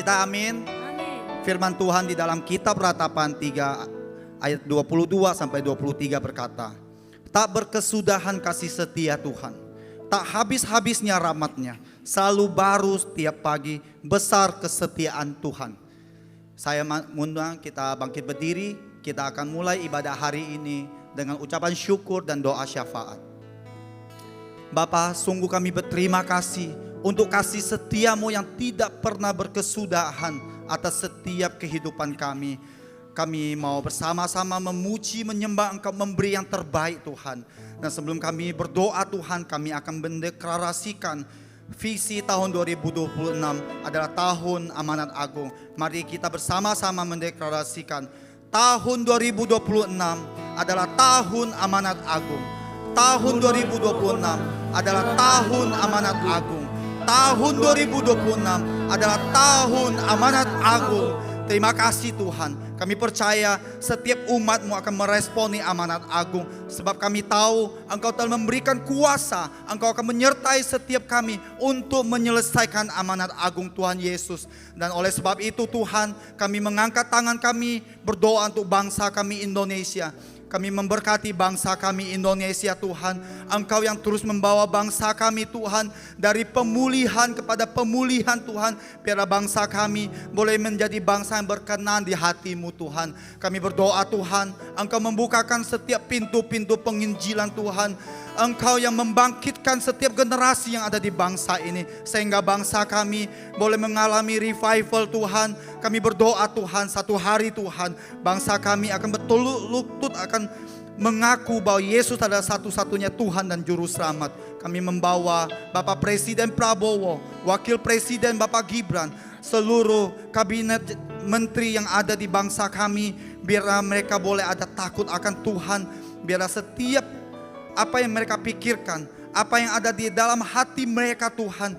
kita amin. Amin. Firman Tuhan di dalam kitab Ratapan 3 ayat 22 sampai 23 berkata, tak berkesudahan kasih setia Tuhan, tak habis-habisnya rahmat-Nya, selalu baru setiap pagi, besar kesetiaan Tuhan. Saya mengundang kita bangkit berdiri, kita akan mulai ibadah hari ini dengan ucapan syukur dan doa syafaat. Bapa, sungguh kami berterima kasih untuk kasih setiamu yang tidak pernah berkesudahan atas setiap kehidupan kami. Kami mau bersama-sama memuji, menyembah Engkau, memberi yang terbaik Tuhan. Dan sebelum kami berdoa Tuhan, kami akan mendeklarasikan visi tahun 2026 adalah tahun amanat agung. Mari kita bersama-sama mendeklarasikan tahun 2026 adalah tahun amanat agung. Tahun 2026 adalah tahun amanat agung. Tahun 2026 adalah tahun amanat agung. Terima kasih Tuhan. Kami percaya setiap umat-Mu akan meresponi amanat agung. Sebab kami tahu Engkau telah memberikan kuasa. Engkau akan menyertai setiap kami untuk menyelesaikan amanat agung Tuhan Yesus. Dan oleh sebab itu Tuhan, kami mengangkat tangan kami berdoa untuk bangsa kami Indonesia. Kami memberkati bangsa kami Indonesia Tuhan. Engkau yang terus membawa bangsa kami Tuhan dari pemulihan kepada pemulihan Tuhan. Biarlah bangsa kami boleh menjadi bangsa yang berkenan di hati-Mu Tuhan. Kami berdoa Tuhan, Engkau membukakan setiap pintu-pintu penginjilan Tuhan. Engkau yang membangkitkan setiap generasi yang ada di bangsa ini. Sehingga bangsa kami boleh mengalami revival Tuhan. Kami berdoa Tuhan, satu hari Tuhan, bangsa kami akan betul-betul akan mengaku bahwa Yesus adalah satu-satunya Tuhan dan Juru Selamat. Kami membawa Bapak Presiden Prabowo, Wakil Presiden Bapak Gibran, seluruh kabinet menteri yang ada di bangsa kami. Biarlah mereka boleh ada takut akan Tuhan. Biarlah setiap apa yang mereka pikirkan, apa yang ada di dalam hati mereka Tuhan,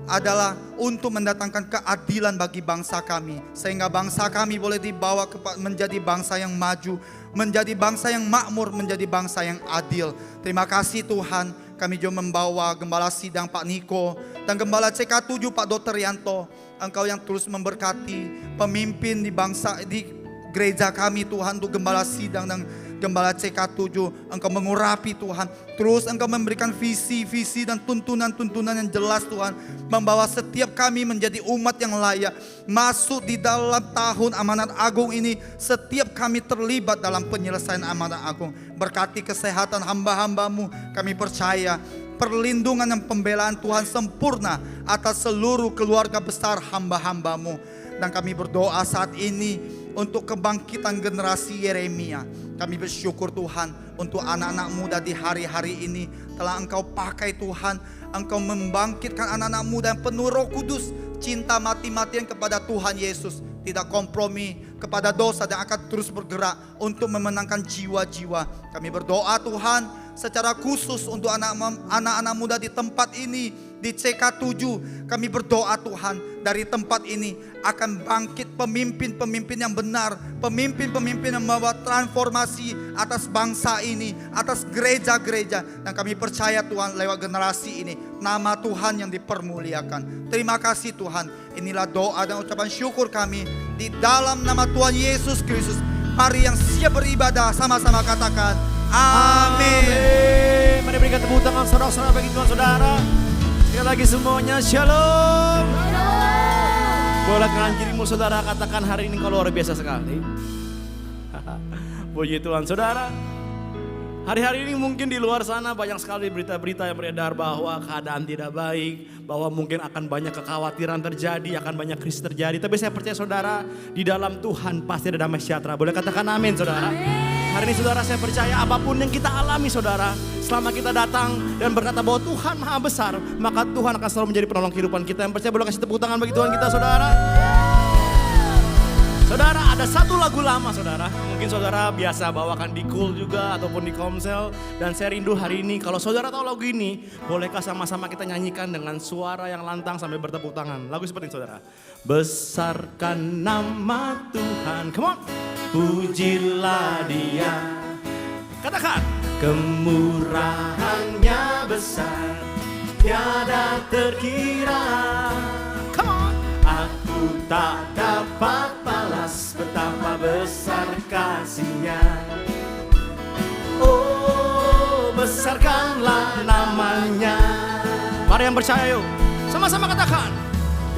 adalah untuk mendatangkan keadilan bagi bangsa kami. Sehingga bangsa kami boleh dibawa menjadi bangsa yang maju, menjadi bangsa yang makmur, menjadi bangsa yang adil. Terima kasih Tuhan. Kami juga membawa Gembala Sidang Pak Niko dan Gembala CK7 Pak Dr. Yanto. Engkau yang terus memberkati pemimpin di bangsa, di gereja kami Tuhan, untuk Gembala Sidang dan Gembala CK7. Engkau mengurapi Tuhan. Terus Engkau memberikan visi-visi dan tuntunan-tuntunan yang jelas Tuhan. Membawa setiap kami menjadi umat yang layak masuk di dalam tahun amanat agung ini. Setiap kami terlibat dalam penyelesaian amanat agung. Berkati kesehatan hamba-hamba-Mu. Kami percaya perlindungan dan pembelaan Tuhan sempurna atas seluruh keluarga besar hamba-hamba-Mu. Dan kami berdoa saat ini untuk kebangkitan generasi Yeremia. Kami bersyukur Tuhan untuk anak-anak muda di hari-hari ini telah Engkau pakai Tuhan. Engkau membangkitkan anak-anak muda yang penuh Roh Kudus, cinta mati-matian kepada Tuhan Yesus, tidak kompromi kepada dosa, dan akan terus bergerak untuk memenangkan jiwa-jiwa. Kami berdoa Tuhan secara khusus untuk anak-anak muda di tempat ini, di CK7. Kami berdoa Tuhan, dari tempat ini akan bangkit pemimpin-pemimpin yang benar, pemimpin-pemimpin yang membawa transformasi atas bangsa ini, atas gereja-gereja. Dan kami percaya Tuhan, lewat generasi ini nama Tuhan yang dipermuliakan. Terima kasih Tuhan. Inilah doa dan ucapan syukur kami di dalam nama Tuhan Yesus Kristus. Mari yang siap beribadah sama-sama katakan amin. Mari berikan tepuk tangan saudara-saudara bagi Tuhan saudara. Sekali lagi semuanya shalom. Boleh kanan kirimu saudara katakan, hari ini kau luar biasa sekali. Puji Tuhan saudara. Hari-hari ini mungkin di luar sana banyak sekali berita-berita yang beredar bahwa keadaan tidak baik, bahwa mungkin akan banyak kekhawatiran terjadi, akan banyak krisis terjadi. Tapi saya percaya saudara, di dalam Tuhan pasti ada damai sejahtera. Boleh katakan amin saudara. Hari ini saudara, saya percaya apapun yang kita alami saudara, selama kita datang dan berkata bahwa Tuhan maha besar, maka Tuhan akan selalu menjadi penolong kehidupan kita. Yang percaya boleh kasih tepuk tangan bagi Tuhan kita saudara. Saudara, ada satu lagu lama saudara, mungkin saudara biasa bawakan di Cool juga ataupun di Komsel. Dan saya rindu hari ini, kalau saudara tahu lagu ini, bolehkah sama-sama kita nyanyikan dengan suara yang lantang sambil bertepuk tangan. Lagu seperti ini saudara. Besarkan nama Tuhan, come on. Pujilah Dia. Katakan, kemurahannya besar, tiada terkira. Come on. Aku tak dapat balas betapa besar kasih-Nya. Oh, besarkanlah namanya. Mari yang percaya yuk, sama-sama katakan,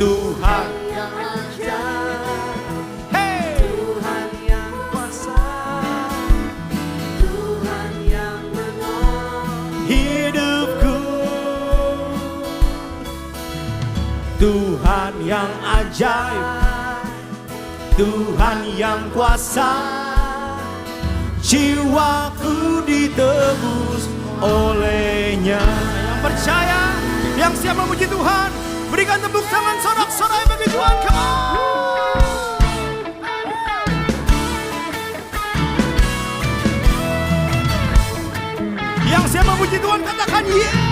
Tuhan yang ajaib, hey, Tuhan yang kuasa, Tuhan yang menolong hidupku, Tuhan yang ajaib, Tuhan yang kuasa, jiwaku ditebus oleh-Nya. Yang percaya, yang siap memuji Tuhan, berikan tepuk tangan sorak-sorai bagi Tuhan. Come on. Yang siap memuji Tuhan katakan yeah.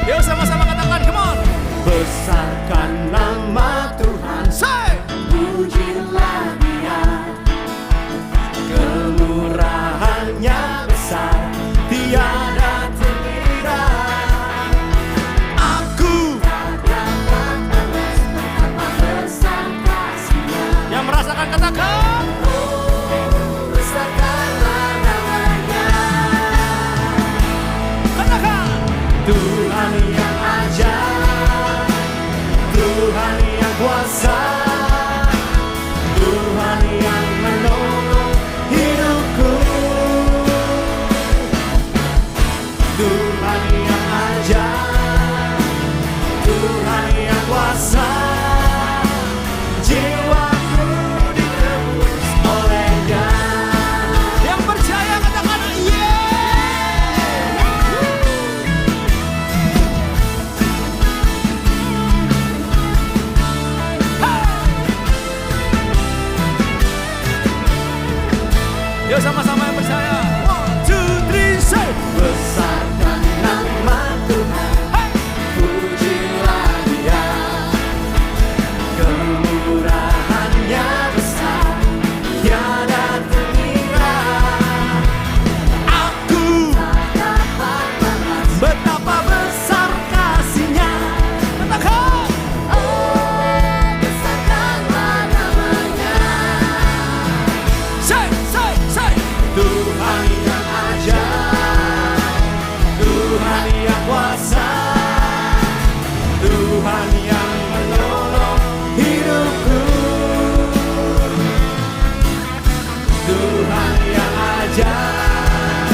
Yuk sama-sama katakan, come on. Besarkan nama Tuhan, say, pujilah Dia, kemurahan-Nya besar, tiada terkira. Aku tak dapat balas betapa besar kasih-Nya. Yang merasakan katakan, oh, besarkanlah namanya. Katakan, Tuhan yang ajaib, Tuhan yang kuasa, Tuhan yang menolong hidupku, Tuhan yang ajaib, Tuhan yang kuasa, jiwaku ditebus oleh-Nya. Yang percaya katakan yeah. Yuk sama-sama yang percaya. 1, 2, 3, say. Besarkan nama Tuhan, hey, pujilah Dia, kemurahan-Nya besar, tiada terkira. Aku tak dapat balas betapa besar kasih-Nya. Katakan, oh, besarkanlah namanya. Say, say, say. Tuhan yang ajaib, Tuhan yang kuasa, Tuhan yang menolong hidupku, Tuhan yang ajaib,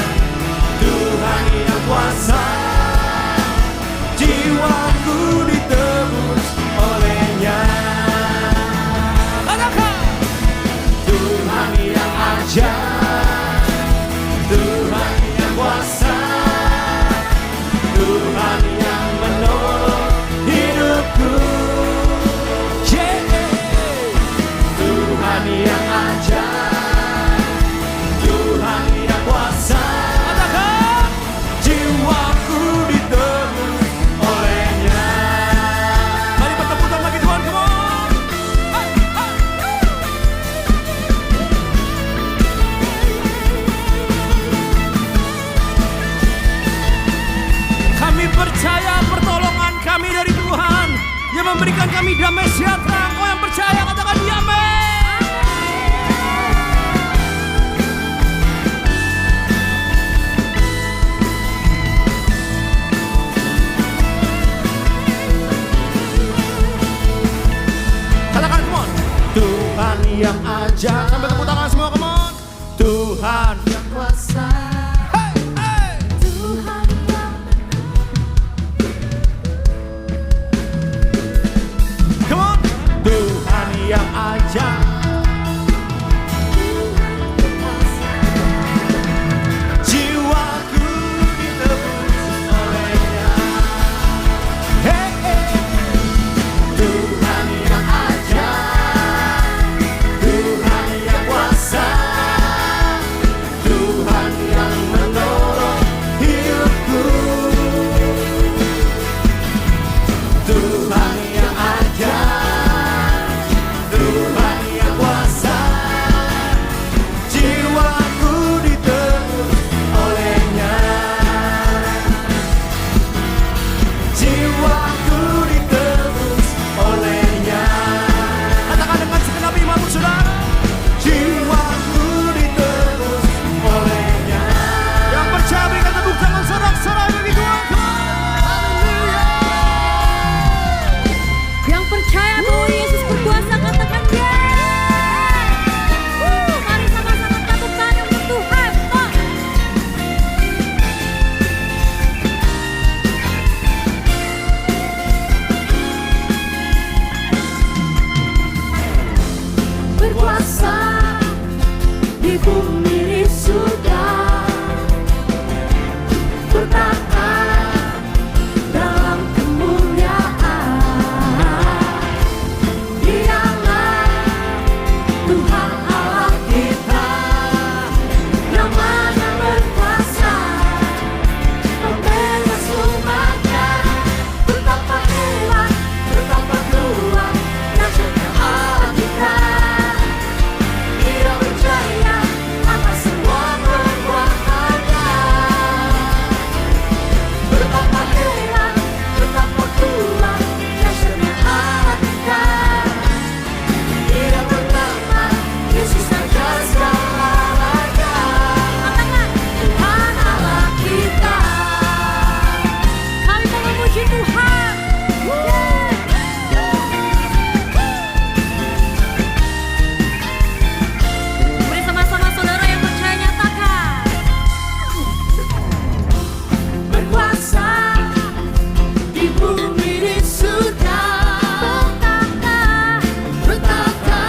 Tuhan yang kuasa, jiwaku ditebus oleh-Nya. Katakan, Tuhan yang ajaib, Tuhan yang kuasa, Tuhan yang menolong hidupku, yeah. Tuhan yang ajaib, Tuhan yang kuasa, katakan, jiwaku ditebus oleh-Nya. Mari bertepuk tangan bagi Tuhan, come on. Hey, hey. Kami percaya pertolongan kami dari Tuhan yang memberikan kami damai sejahtera. Kau yang percaya katakan ya, amin. Katakan, come on. Tuhan yang ajaib. Sambil tepuk tangan semua, come on. Tuhan yang kuasa. Hey, hey. Tuhan yang Come on. Tuhan yang ajaib, jiwaku ditebus oleh-Nya. Hey, hey. Tuhan yang ajaib, Tuhan yang kuasa, Tuhan yang menolong hidupku, di bumi di surga bertata dalam kemuliaan. Dialah Tuhan Allah kita, namanya berkuasa, membela semuanya. Betapa hebat, betapa kuat, dahsyatnya Allah kita. Dia berjaya atas semua perbuatannya. Betapa hebat, betapa kuat, dahsyatnya Allah kita. Dia bernama Yesus Raja segalanya. Tuhan Allah kita. Kami mau memuji Tuhan. Mari sama-sama saudara yang percaya nyatakan. Berkuasa di bumi di surga bertata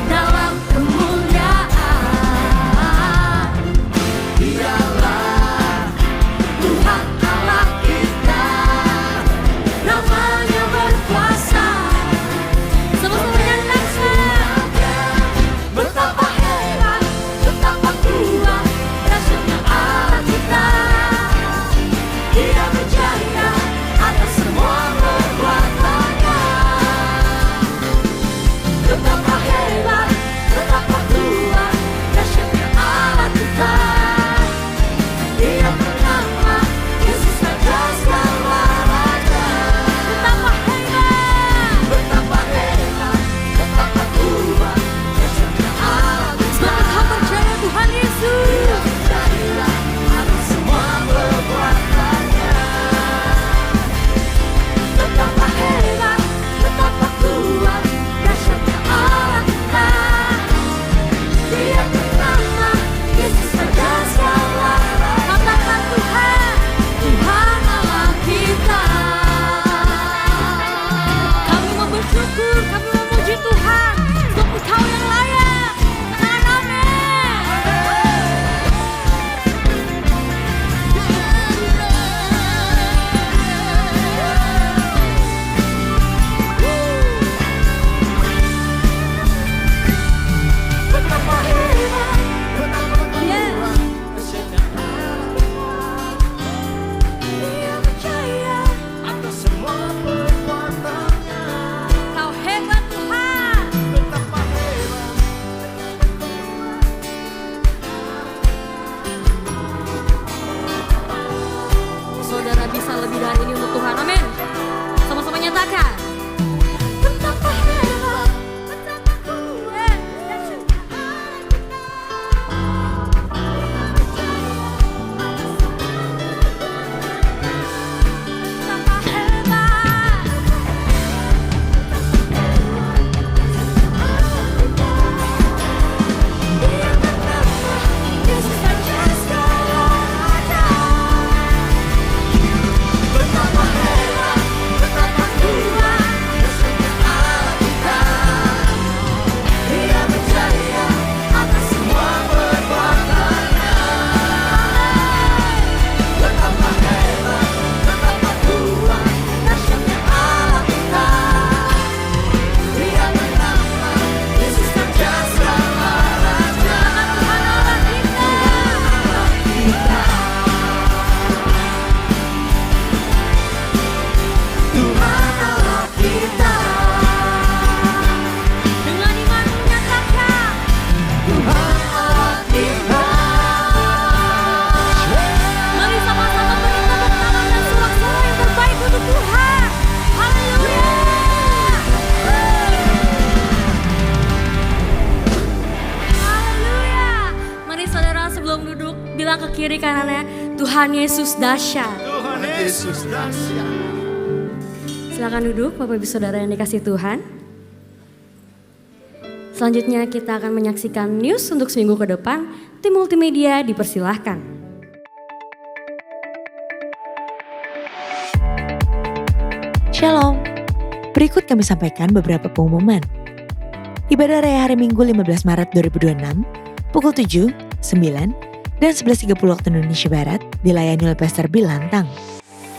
dalam kemuliaan. Dialah Tuhan Allah kita, namanya berkuasa. Sama-sama nyatakan. Betapa hebat, betapa kuat, dahsyatnya Allah kita. Dia berjaya atas semua perbuatannya. Betapa hebat, betapa kuat, dahsyatnya Allah kita. Dia bernama Yesus Raja segalanya. Betapa hebat, betapa kuat, dahsyatnya Allah kita. Semakin kau percaya Tuhan Yesus. Dia berjaya atas semua perbuatannya. Betapa hebat, betapa kuat, dahsyatnya Allah kita. Dia bernama Yesus Raja segalanya. Katakan Tuhan, Tuhan Allah kita. Kami mau bersyukur, kami mau memuji Tuhan, sebab Engkau yang layak. Katakan amin. Betapa hebat, betapa kuat, dahsyatnya Allah. Dia berjaya atas semua perbuatannya. Kau hebat Tuhan. Betapa hebat. Saudara bisa lebih dari ini untuk Tuhan, amin. Sama-sama nyatakan. Betapa hebat, betapa kuat, dahsyatnya Allah kita. Betapa hebat, Dia bernama Yesus Raja segalanya. Betapa hebat, betapa kuat, dahsyatnya Allah kita. Dia berjaya atas semua perbuatannya. Betapa hebat, betapa kuat, dahsyatnya Allah kita. Dia bernama Yesus Raja segalanya. Tuhan Allah kita. Tuhan Allah kita. Dengan iman menyatakan Tuhan Allah kita. Mari sama-sama beri tepuk tangan dan sorak-sorai yang terbaik untuk Tuhan. Haleluya. Haleluya. Mari saudara sebelum duduk bilang ke kiri kanannya, Tuhan Yesus dahsyat. Tuhan Yesus dahsyat. Silakan duduk Bapak Ibu Saudara yang dikasihi Tuhan. Selanjutnya kita akan menyaksikan news untuk seminggu ke depan. Tim multimedia dipersilahkan. Shalom. Berikut kami sampaikan beberapa pengumuman. Ibadah Raya Hari Minggu 15 Maret 2026 pukul 7, 9, dan 11.30 waktu Indonesia Barat dilayani oleh Pastor Bill Lantang.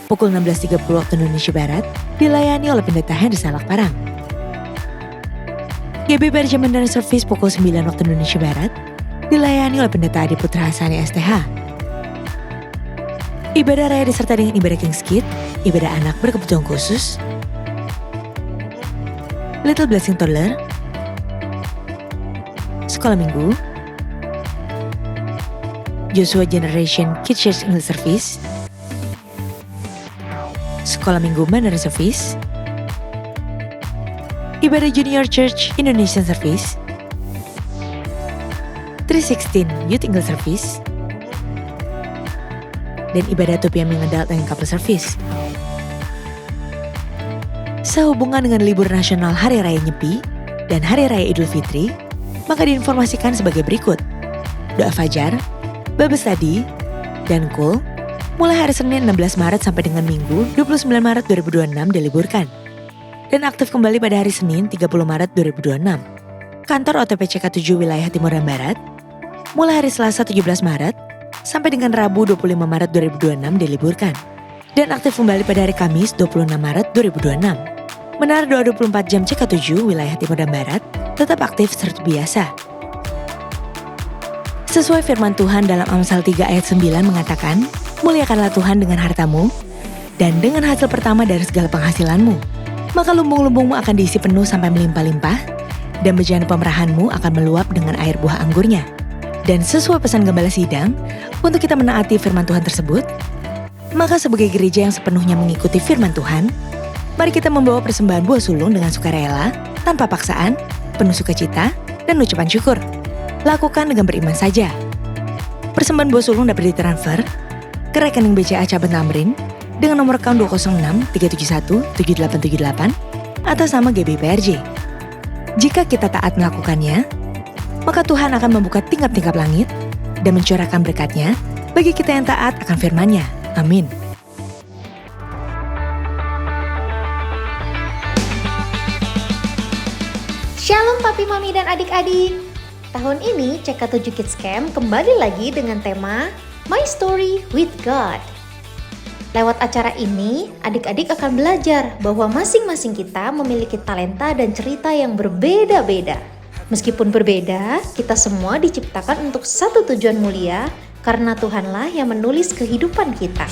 Pukul 16.30 waktu Indonesia Barat dilayani oleh Pendeta Henry Salak Parang. GBPRJ Menara Service pukul 9 waktu Indonesia Barat dilayani oleh Pendeta Adi Putra Hasani STH. Ibadah raya disertai dengan ibadah King's Kid, ibadah anak berkebutuhan khusus, Little Blessing Toddler, sekolah minggu, Joshua Generation Kids Church English Service, sekolah minggu Mandarin Service, ibadah Junior Church Indonesian Service, 316 Youth English Service, dan ibadah Topiam Adult dan Couple Service. Sehubungan dengan libur nasional Hari Raya Nyepi dan Hari Raya Idul Fitri, maka diinformasikan sebagai berikut. Doa Fajar, Bible Study, dan Kul mulai hari Senin 16 Maret sampai dengan Minggu 29 Maret 2026 diliburkan. Dan aktif kembali pada hari Senin 30 Maret 2026. Kantor OTPCK 7 wilayah Timur dan Barat mulai hari Selasa 17 Maret sampai dengan Rabu 25 Maret 2026 diliburkan. Dan aktif kembali pada hari Kamis 26 Maret 2026. Menara doa 24 jam CK7 wilayah Timur dan Barat tetap aktif seperti biasa. Sesuai firman Tuhan dalam Amsal 3 ayat 9 mengatakan, muliakanlah Tuhan dengan hartamu dan dengan hasil pertama dari segala penghasilanmu. Maka lumbung-lumbungmu akan diisi penuh sampai melimpah-limpah dan bejana pemerahanmu akan meluap dengan air buah anggurnya. Dan sesuai pesan Gembala Sidang, untuk kita menaati firman Tuhan tersebut, maka sebagai gereja yang sepenuhnya mengikuti firman Tuhan, mari kita membawa persembahan buah sulung dengan sukarela, tanpa paksaan, penuh sukacita, dan ucapan syukur. Lakukan dengan beriman saja. Persembahan buah sulung dapat ditransfer ke rekening BCA Cabang Tamrin dengan nomor account 206 371 7878 atas nama GBPRJ. Jika kita taat melakukannya, maka Tuhan akan membuka tingkap-tingkap langit dan mencurahkan berkat-Nya bagi kita yang taat akan firman-Nya. Amin. Shalom papi, mami, dan adik-adik. Tahun ini CK7 Kids Camp kembali lagi dengan tema My Story with God. Lewat acara ini, adik-adik akan belajar bahwa masing-masing kita memiliki talenta dan cerita yang berbeda-beda. Meskipun berbeda, kita semua diciptakan untuk satu tujuan mulia karena Tuhanlah yang menulis kehidupan kita.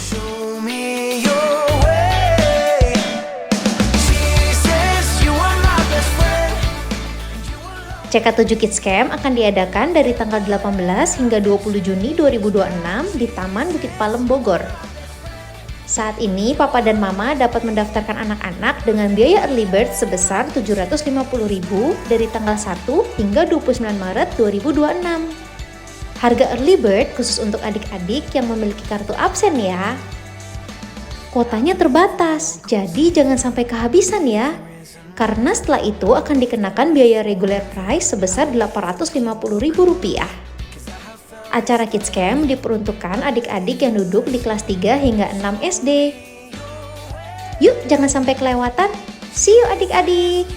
CK7 Kids Camp akan diadakan dari tanggal 18 hingga 20 Juni 2026 di Taman Bukit Palem, Bogor. Saat ini, Papa dan Mama dapat mendaftarkan anak-anak dengan biaya early bird sebesar Rp750.000 dari tanggal 1 hingga 29 Maret 2026. Harga early bird khusus untuk adik-adik yang memiliki kartu absen ya. Kuotanya terbatas, jadi jangan sampai kehabisan ya. Karena setelah itu akan dikenakan biaya regular price sebesar Rp850.000. Acara Kids Camp diperuntukkan adik-adik yang duduk di kelas 3 hingga 6 SD. Yuk, jangan sampai kelewatan. See you adik-adik.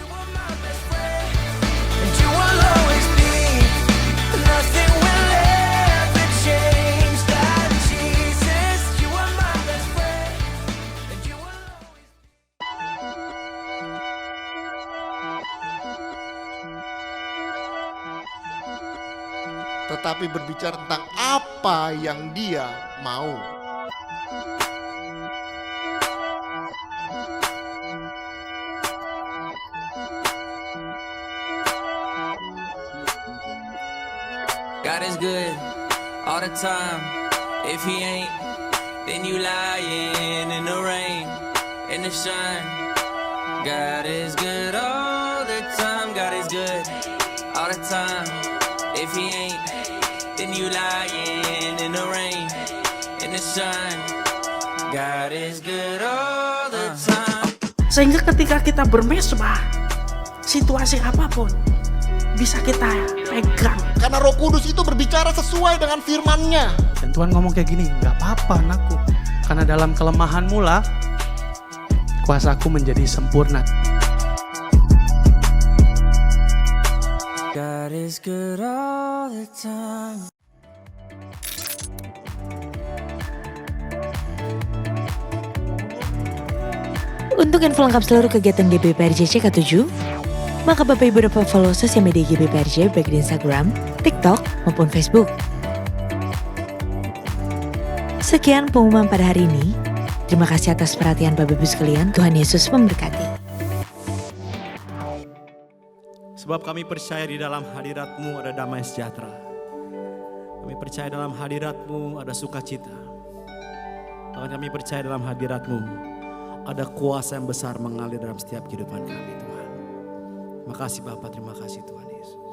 Tetapi berbicara tentang apa yang Dia mau. God is good all the time. If He ain't, then you lying in the rain, in the sun. God is good all the time. God is good all the time. If He ain't, then you lying in the rain, in the sun. God is good all the time. Sehingga ketika kita bermesbah, situasi apapun bisa kita pegang. Karena Roh Kudus itu berbicara sesuai dengan firman-Nya. Dan Tuhan ngomong kayak gini, gak apa-apa anakku. Karena dalam kelemahanmu lah, kuasaku menjadi sempurna. God God is good all the time. Untuk info lengkap seluruh kegiatan GBPRJ CK7, maka Bapak Ibu dapat follow sosial media GBPRJ baik di Instagram, TikTok, maupun Facebook. Sekian pengumuman pada hari ini. Terima kasih atas perhatian Bapak Ibu sekalian. Tuhan Yesus memberkati. Sebab kami percaya di dalam hadirat-Mu ada damai sejahtera. Kami percaya dalam hadirat-Mu ada sukacita. Tuhan, kami percaya dalam hadirat-Mu ada kuasa yang besar mengalir dalam setiap kehidupan kami, Tuhan. Terima kasih Bapak, terima kasih Tuhan Yesus.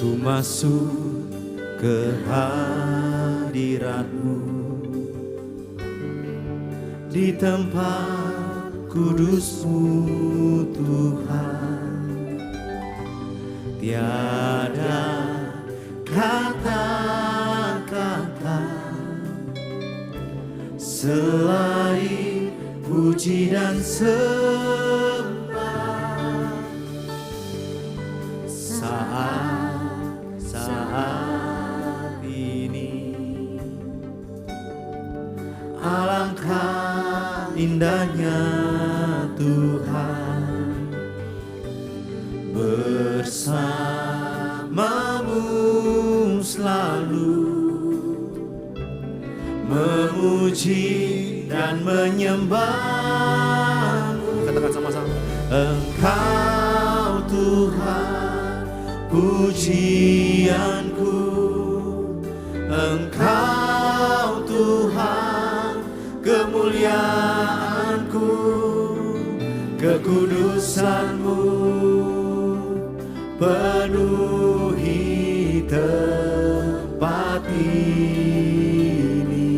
Ku masuk ke hadirat-Mu di tempat kudus-Mu, Tuhan. Tiada kata-kata selain puji dan sembah. Saat ini alangkah indahnya Tuhan bersama-Mu selalu memuji dan menyembah-Mu. Katakan sama-sama. Engkau Tuhan pujianku, Engkau Tuhan kemuliaanku, kekudusan-Mu penuhi tempat ini.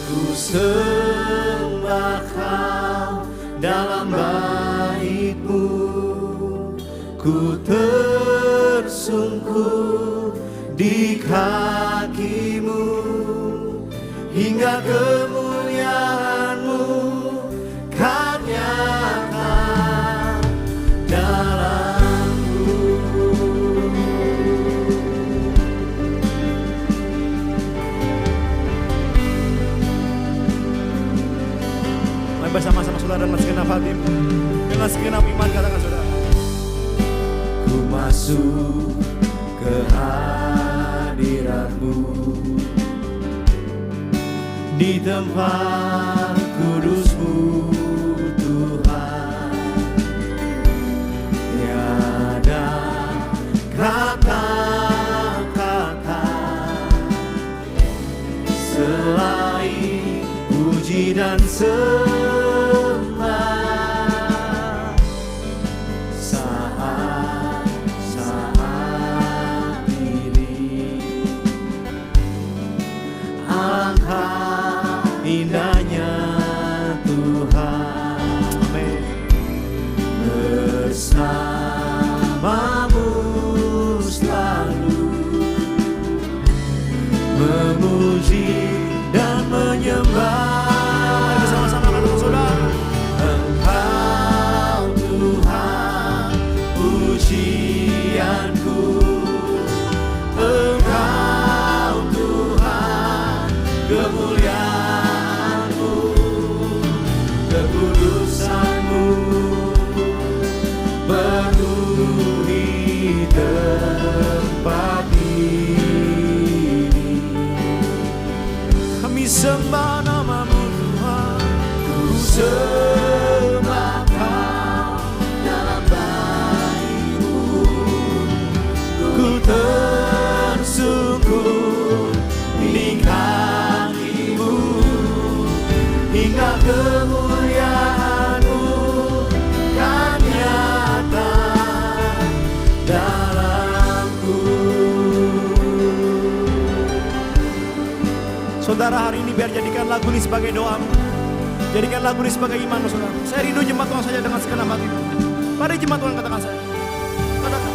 Ku sembah Kau dalam bait-Mu, ku tersungkur di kaki-Mu, hingga kemuliaan-Mu kan nyata dalamku. Mari bersama-sama saudara dan segenap hati dengan segenap iman, katakan saudara. Ku masuk ke hadirat-Mu di tempat kudus-Mu, Tuhan. Tiada kata-kata selain puji dan sembah. Saat ini alangkah indahnya Tuhan. Amin. Bersama-Mu selalu memuji dan menyembah. Bersama-sama kata saudara. Engkau Tuhan pujianku, Engkau Tuhan kemuliaan-Mu, kekudusan-Mu penuhi tempat ini. Kami sembah nama-Mu Tuhan, ku sembah Kau dalam bait-Mu, ku tersungkur di kaki-Mu, hingga kemuliaan-Mu kan nyata dalamku. Saudara, hari ini biar jadikan lagu ini sebagai doamu. Jadikan lagu ini sebagai imanmu saudara. Saya rindu jemaat Tuhan saja dengan segenap hatimu. Mari jemaat Tuhan katakan saya. Katakan.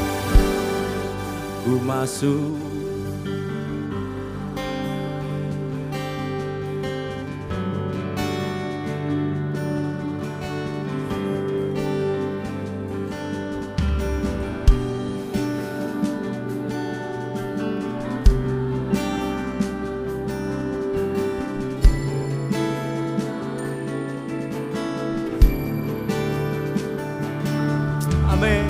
Ku masuk Amin.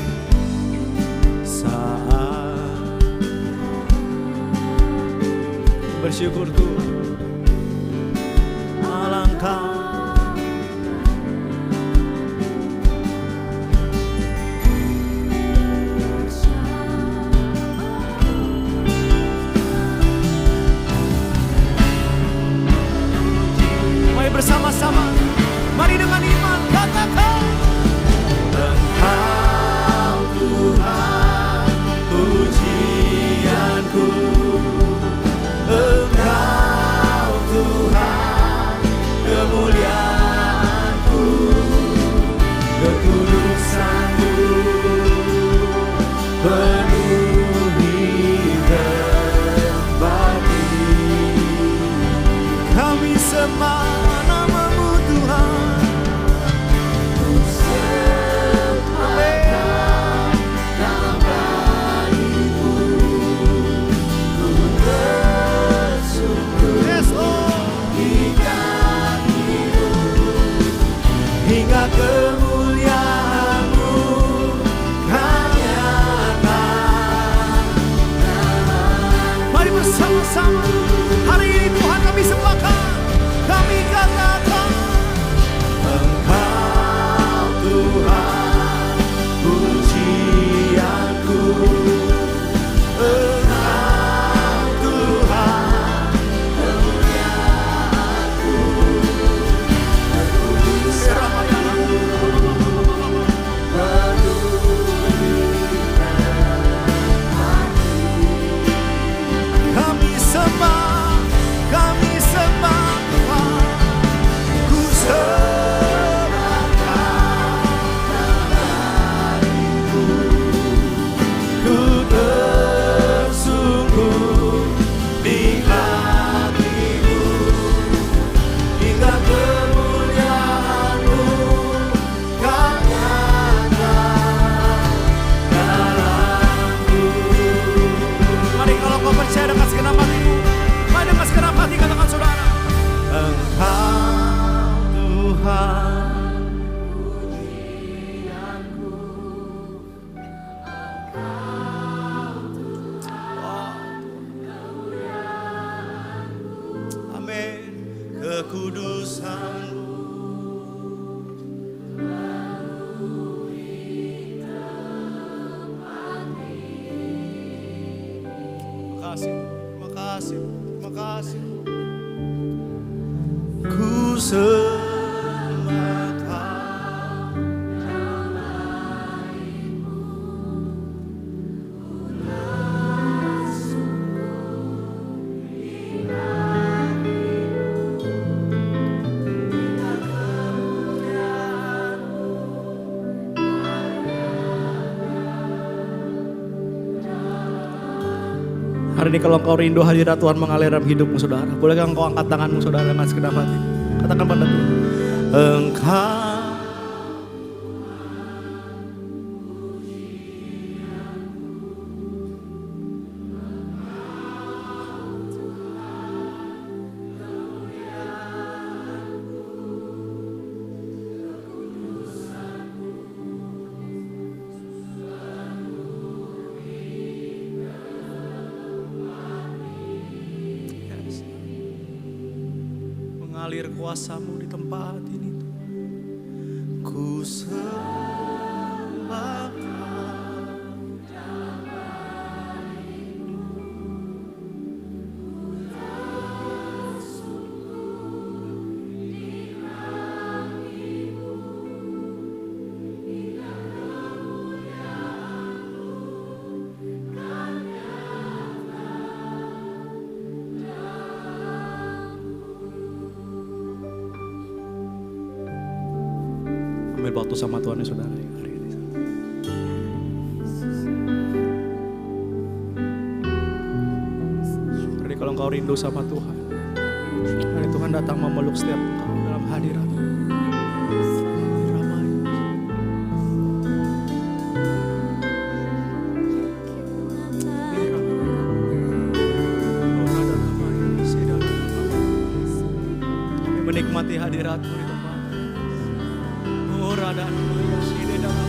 Saat bersyukur Tuhan, alangkah mari bersama-sama, mari dengan iman katakan. Engkau Tuhan pujianku, Engkau Tuhan kemuliaanku, kekudusan-Mu penuhi tempat ini. Kami sembah nama-Mu Tuhan. Hingga kemuliaan-Mu kan nyata. Mari bersama-sama hari ini Tuhan kami sembahkan, kami katakan Engkau Tuhan pujianku, Engkau Tuhan kemuliaanku, kami sembah Tuhan, ku sembahkan nama-Mu, ku tersungkur di hati-Mu, hingga kemuliaan-Mu kan nyata dalamku. Mari kalau kau percaya dengan segenap hatimu, mari dengan segenap hati katakan saudara. Engkau Tuhan pujianku, amin. Kekudusan-Mu terima kasih. Ku sembahkan hari ini kalau engkau rindu hadirat Tuhan mengalir dalam hidupmu saudara, bolehkah engkau angkat tanganmu saudara dengan segenap hati? Katakan pada Tuhan, Engkau mengalir kuasa-Mu di tempat ini. Ku sembahkan ambil waktu sama Tuhan ya saudara. Hari ini. Jadi kalau engkau rindu sama Tuhan, hari Tuhan datang memeluk setiap engkau dalam hadirat. Menikmati hadirat-Mu di tempat. Oh, rada sini dalam.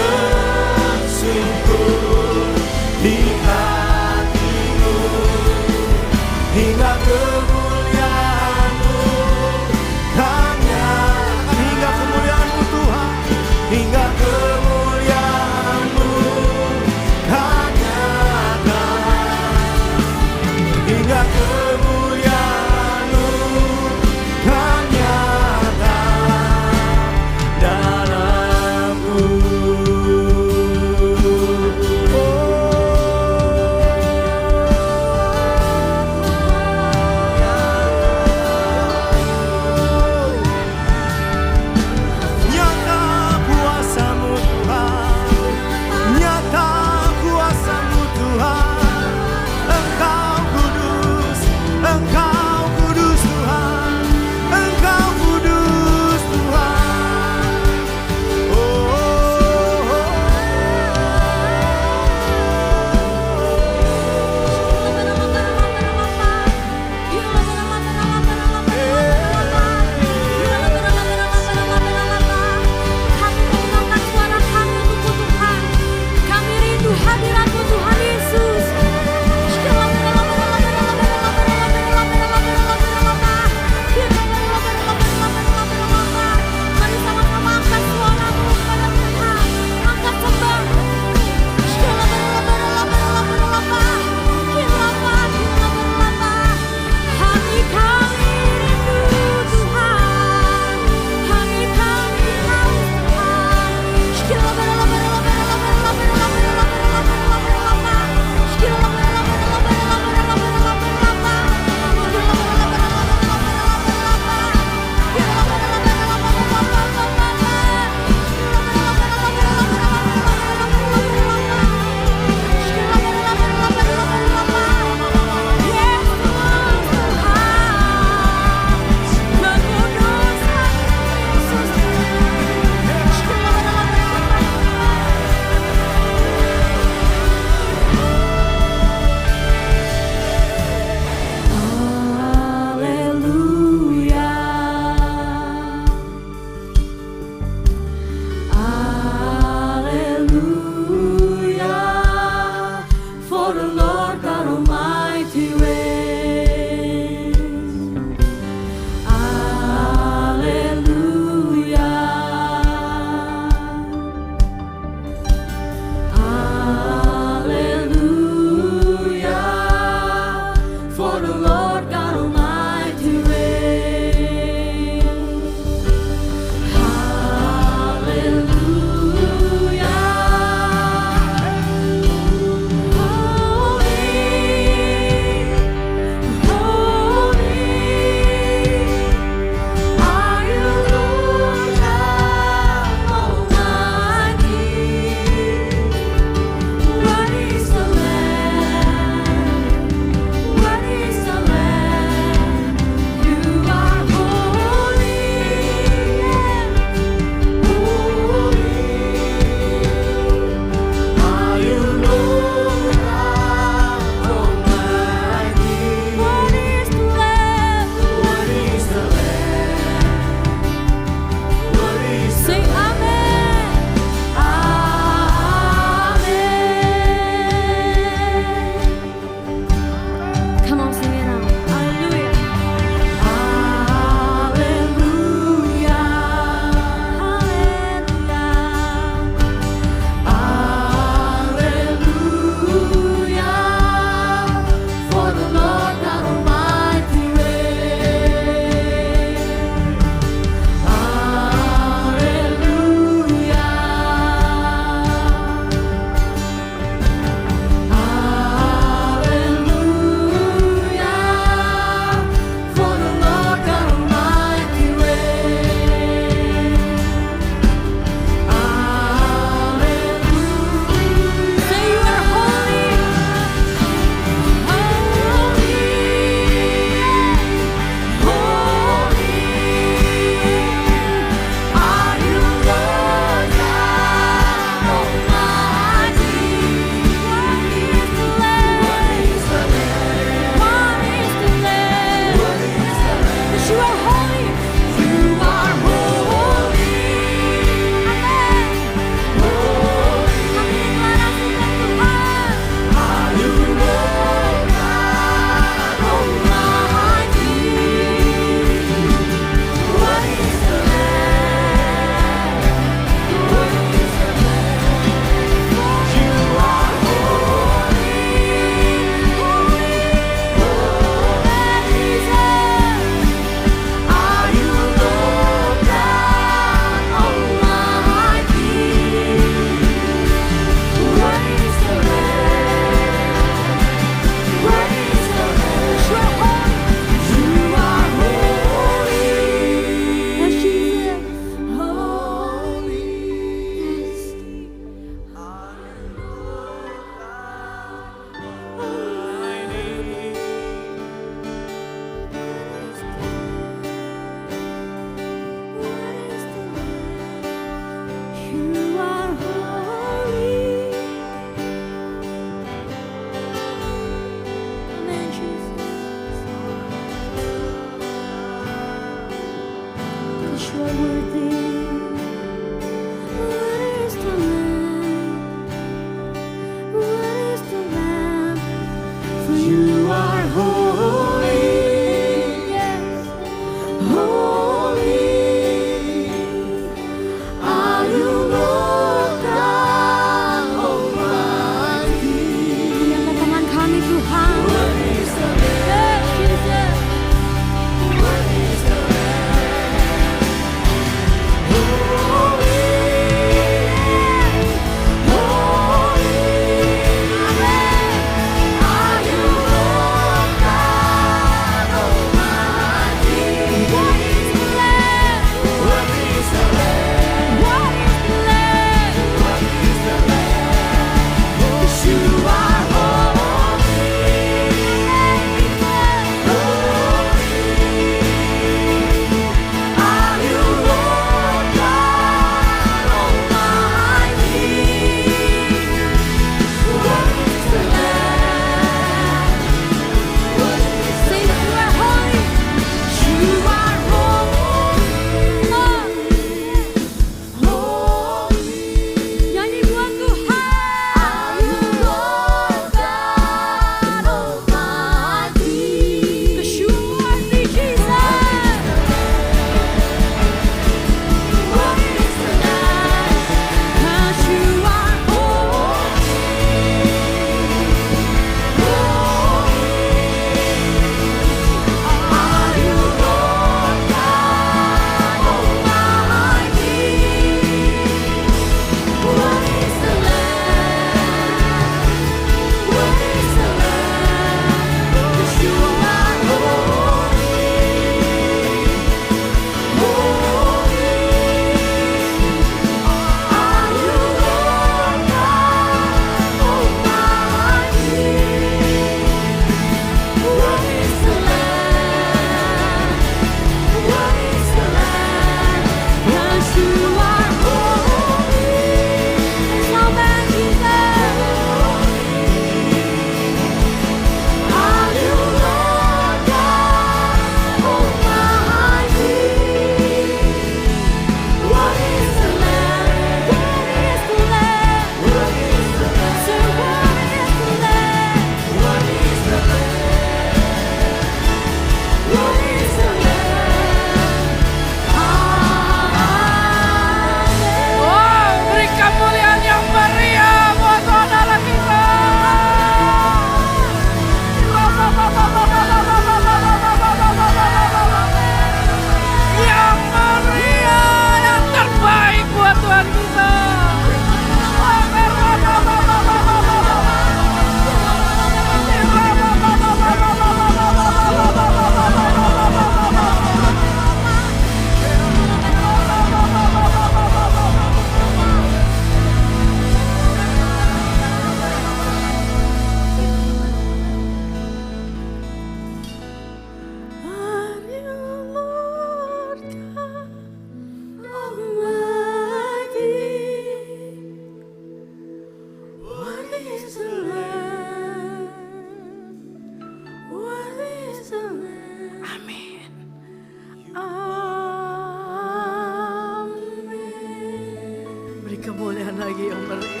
lagi Om Eri.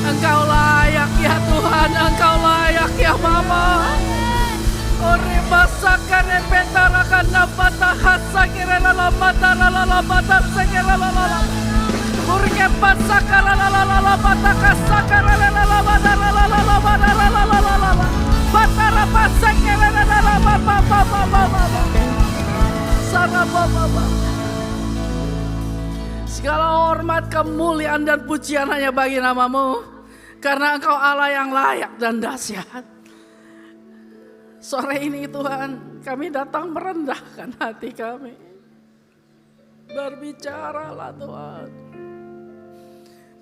Engkau layak ya Tuhan, Engkau layak ya Mama. Ore basaka repetara kana pata hasa kirela la mata la mata sekela la. Ore basaka la pata kasaka la mata la mata la. Patara basaka la ba. Sana ba. Segala hormat, kemuliaan dan pujian hanya bagi nama-Mu, karena Engkau Allah yang layak dan dahsyat. Sore ini Tuhan, kami datang merendahkan hati kami. Berbicaralah Tuhan.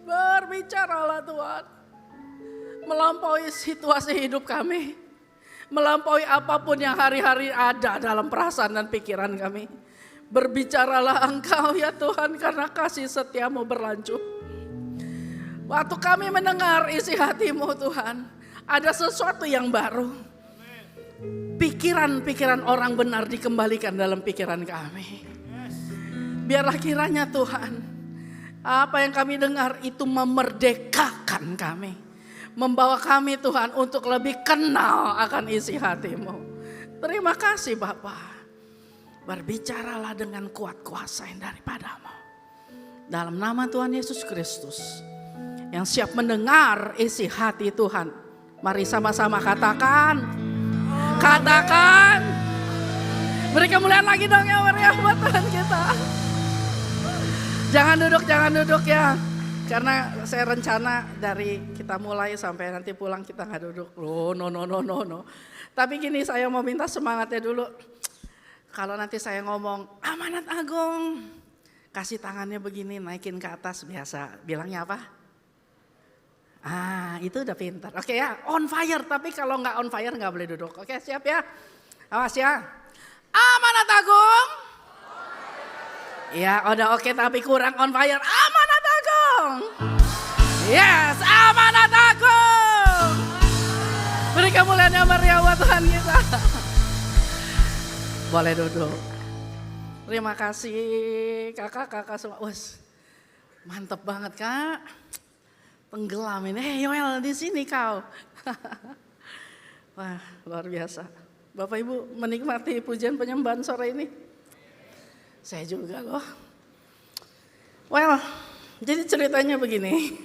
Berbicaralah Tuhan. Melampaui situasi hidup kami. Melampaui apapun yang hari-hari ada dalam perasaan dan pikiran kami. Berbicaralah Engkau ya Tuhan, karena kasih setiamu berlanjut. Waktu kami mendengar isi hati-Mu Tuhan, ada sesuatu yang baru. pikiran-pikiran orang benar dikembalikan dalam pikiran kami. Biarlah kiranya Tuhan, apa yang kami dengar itu memerdekakan kami. Membawa kami Tuhan untuk lebih kenal akan isi hati-Mu. Terima kasih Bapa. Berbicaralah dengan kuat kuasa yang daripada-Mu. Dalam nama Tuhan Yesus Kristus yang siap mendengar isi hati Tuhan. Mari sama-sama katakan. Katakan. Beri kemuliaan lagi dong ya meriah buat Tuhan kita. Jangan duduk ya. Karena saya rencana dari kita mulai sampai nanti pulang kita nggak duduk. No. Tapi gini, saya mau minta semangatnya dulu. Kalau nanti saya ngomong amanat agung, kasih tangannya begini naikin ke atas biasa. Bilangnya apa? Itu udah pintar. Oke ya, on fire. Tapi kalau nggak on fire nggak boleh duduk. Oke, siap ya? Awas ya. Amanat agung. Ya udah oke, tapi kurang on fire. Amanat agung. Yes, amanat agung. Beri kemuliaan yang meriah buat Tuhan kita. Boleh duduk. Terima kasih kakak-kakak semua. Mantep banget kak. Tenggelam ini. Hey Yoel, di sini kau. Wah, luar biasa. Bapak Ibu menikmati pujian penyembahan sore ini? Saya juga loh. Well, jadi ceritanya begini.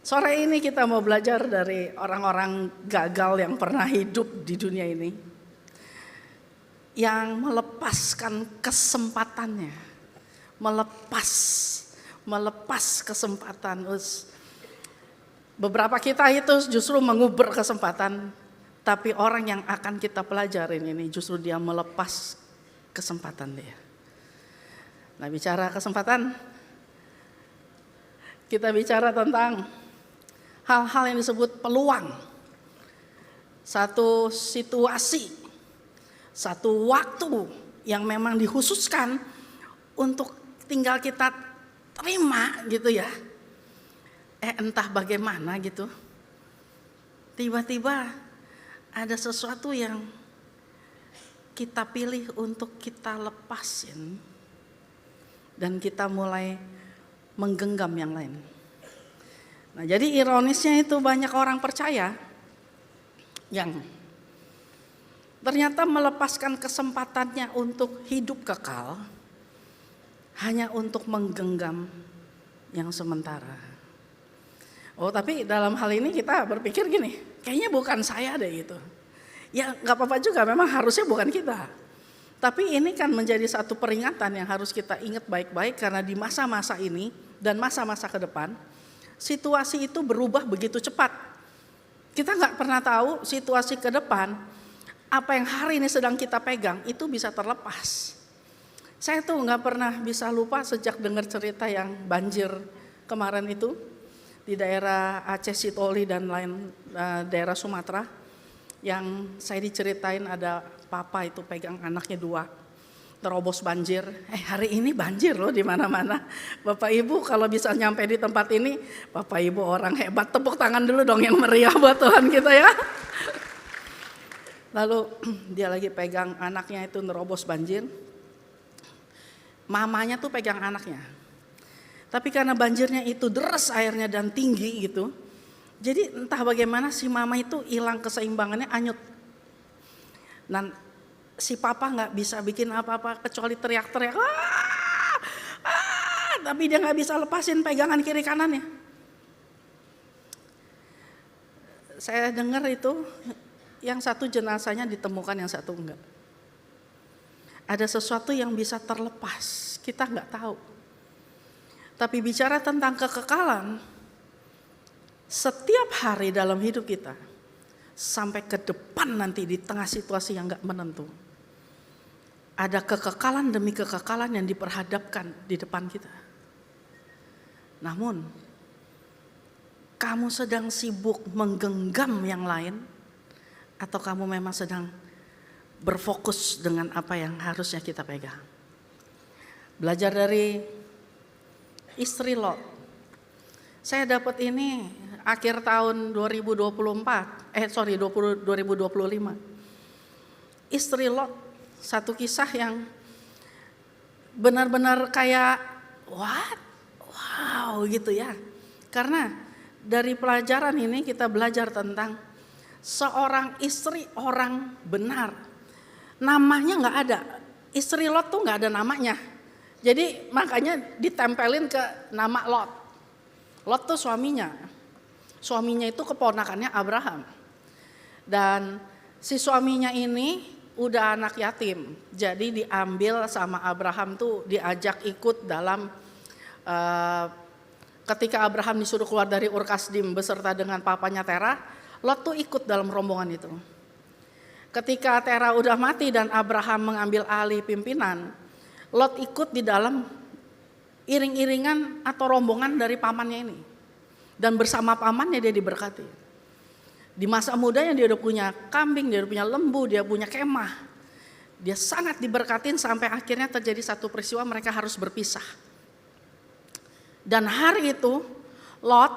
Sore ini kita mau belajar dari orang-orang gagal yang pernah hidup di dunia ini. Yang melepaskan kesempatannya. Melepas kesempatan. Beberapa kita itu justru mengubur kesempatan. Tapi orang yang akan kita pelajarin ini justru dia melepas kesempatan dia. Nah, bicara kesempatan, kita bicara tentang hal-hal yang disebut peluang. Satu situasi, satu waktu yang memang dikhususkan untuk tinggal kita terima gitu ya. Entah bagaimana gitu. Tiba-tiba ada sesuatu yang kita pilih untuk kita lepasin dan kita mulai menggenggam yang lain. Nah, jadi ironisnya itu banyak orang percaya yang ternyata melepaskan kesempatannya untuk hidup kekal hanya untuk menggenggam yang sementara. Oh, tapi dalam hal ini kita berpikir gini, kayaknya bukan saya deh gitu. Ya gak apa-apa juga, memang harusnya bukan kita. Tapi ini kan menjadi satu peringatan yang harus kita ingat baik-baik. Karena di masa-masa ini dan masa-masa ke depan, situasi itu berubah begitu cepat. Kita gak pernah tahu situasi ke depan, apa yang hari ini sedang kita pegang itu bisa terlepas. Saya tuh gak pernah bisa lupa sejak dengar cerita yang banjir kemarin itu. Di daerah Aceh, Sitoli dan lain daerah Sumatera. Yang saya diceritain ada papa itu pegang anaknya 2 terobos banjir. Hari ini banjir loh di mana-mana. Bapak Ibu kalau bisa nyampe di tempat ini, Bapak Ibu orang hebat, tepuk tangan dulu dong yang meriah buat Tuhan kita ya. Lalu dia lagi pegang anaknya itu nerobos banjir. Mamanya tuh pegang anaknya. Tapi karena banjirnya itu deras airnya dan tinggi gitu. Jadi entah bagaimana si mama itu hilang keseimbangannya, anyut. Dan si papa gak bisa bikin apa-apa kecuali teriak-teriak. Tapi dia gak bisa lepasin pegangan kiri kanannya. Saya dengar itu yang satu jenazahnya ditemukan, yang satu enggak. Ada sesuatu yang bisa terlepas, kita gak tahu. Tapi bicara tentang kekekalan, setiap hari dalam hidup kita, sampai ke depan nanti di tengah situasi yang gak menentu, ada kekekalan demi kekekalan yang diperhadapkan di depan kita. Namun, kamu sedang sibuk menggenggam yang lain, atau kamu memang sedang berfokus dengan apa yang harusnya kita pegang? Belajar dari istri Lot. Saya dapat ini akhir tahun 2025. Istri Lot, satu kisah yang benar-benar kayak wow gitu ya. Karena dari pelajaran ini kita belajar tentang seorang istri orang benar. Namanya nggak ada, istri Lot tuh nggak ada namanya. Jadi makanya ditempelin ke nama Lot. Lot tuh suaminya. Suaminya itu keponakannya Abraham. Dan si suaminya ini udah anak yatim. Jadi diambil sama Abraham tuh, diajak ikut dalam ketika Abraham disuruh keluar dari Ur Kasdim beserta dengan papanya Terah, Lot tuh ikut dalam rombongan itu. Ketika Terah udah mati dan Abraham mengambil alih pimpinan, Lot ikut di dalam iring-iringan atau rombongan dari pamannya ini. Dan bersama pamannya dia diberkati. Di masa mudanya dia udah punya kambing, dia udah punya lembu, dia punya kemah. Dia sangat diberkatin sampai akhirnya terjadi satu peristiwa mereka harus berpisah. Dan hari itu Lot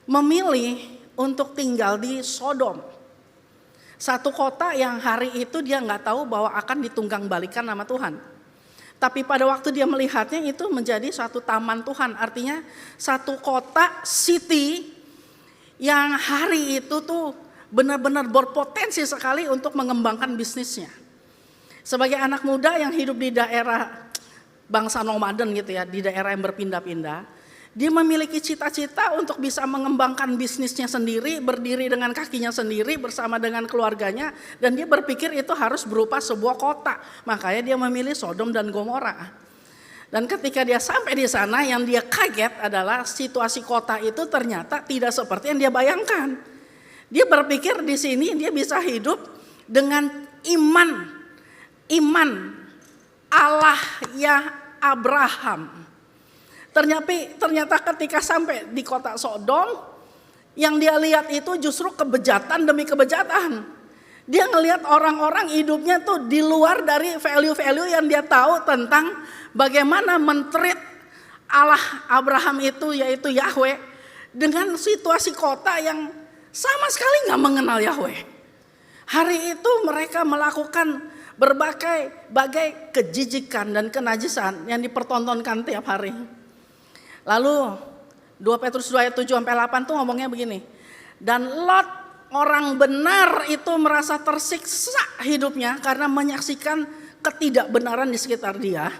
memilih untuk tinggal di Sodom. Satu kota yang hari itu dia nggak tahu bahwa akan ditunggang balikan sama Tuhan. Tapi pada waktu dia melihatnya itu menjadi suatu taman Tuhan. Artinya satu kota, city yang hari itu tuh benar-benar berpotensi sekali untuk mengembangkan bisnisnya. Sebagai anak muda yang hidup di daerah bangsa nomaden gitu ya, di daerah yang berpindah-pindah. Dia memiliki cita-cita untuk bisa mengembangkan bisnisnya sendiri, berdiri dengan kakinya sendiri bersama dengan keluarganya. Dan dia berpikir itu harus berupa sebuah kota. Makanya dia memilih Sodom dan Gomora. Dan ketika dia sampai di sana yang dia kaget adalah situasi kota itu ternyata tidak seperti yang dia bayangkan. Dia berpikir di sini dia bisa hidup dengan iman Allah ya Abraham. Ternyata ketika sampai di kota Sodom, yang dia lihat itu justru kebejatan demi kebejatan. Dia ngelihat orang-orang hidupnya tuh di luar dari value-value yang dia tahu tentang bagaimana mentreat Allah Abraham itu, yaitu Yahweh, dengan situasi kota yang sama sekali gak mengenal Yahweh. Hari itu mereka melakukan berbagai kejijikan dan kenajisan yang dipertontonkan tiap hari. Lalu 2 Petrus 2 ayat 7-8 tuh ngomongnya begini. Dan Lot orang benar itu merasa tersiksa hidupnya karena menyaksikan ketidakbenaran di sekitar dia.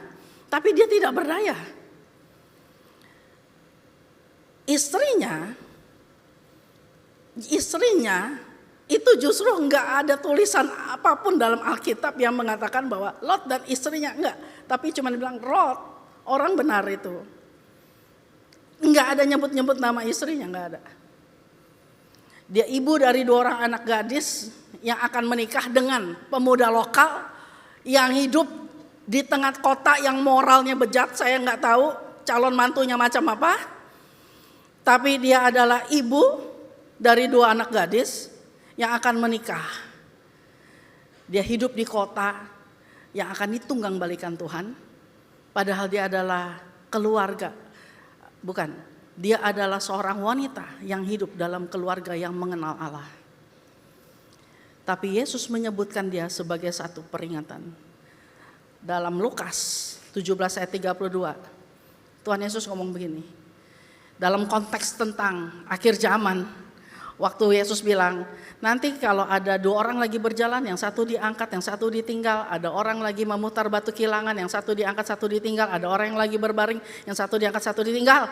Tapi dia tidak berdaya. Istrinya itu justru enggak ada tulisan apapun dalam Alkitab yang mengatakan bahwa Lot dan istrinya enggak. Tapi cuma dibilang Lot orang benar itu. Enggak ada nyebut-nyebut nama istrinya, enggak ada. Dia ibu dari 2 orang anak gadis yang akan menikah dengan pemuda lokal yang hidup di tengah kota yang moralnya bejat. Saya enggak tahu calon mantunya macam apa. Tapi dia adalah ibu dari 2 anak gadis yang akan menikah. Dia hidup di kota yang akan ditunggang balikan Tuhan. Padahal dia adalah keluarga. Bukan, dia adalah seorang wanita yang hidup dalam keluarga yang mengenal Allah. Tapi Yesus menyebutkan dia sebagai satu peringatan. Dalam Lukas 17 ayat 32, Tuhan Yesus ngomong begini. Dalam konteks tentang akhir zaman, waktu Yesus bilang, nanti kalau ada 2 orang lagi berjalan, yang satu diangkat, yang satu ditinggal, ada orang lagi memutar batu kilangan, yang satu diangkat, satu ditinggal, ada orang yang lagi berbaring, yang satu diangkat, satu ditinggal.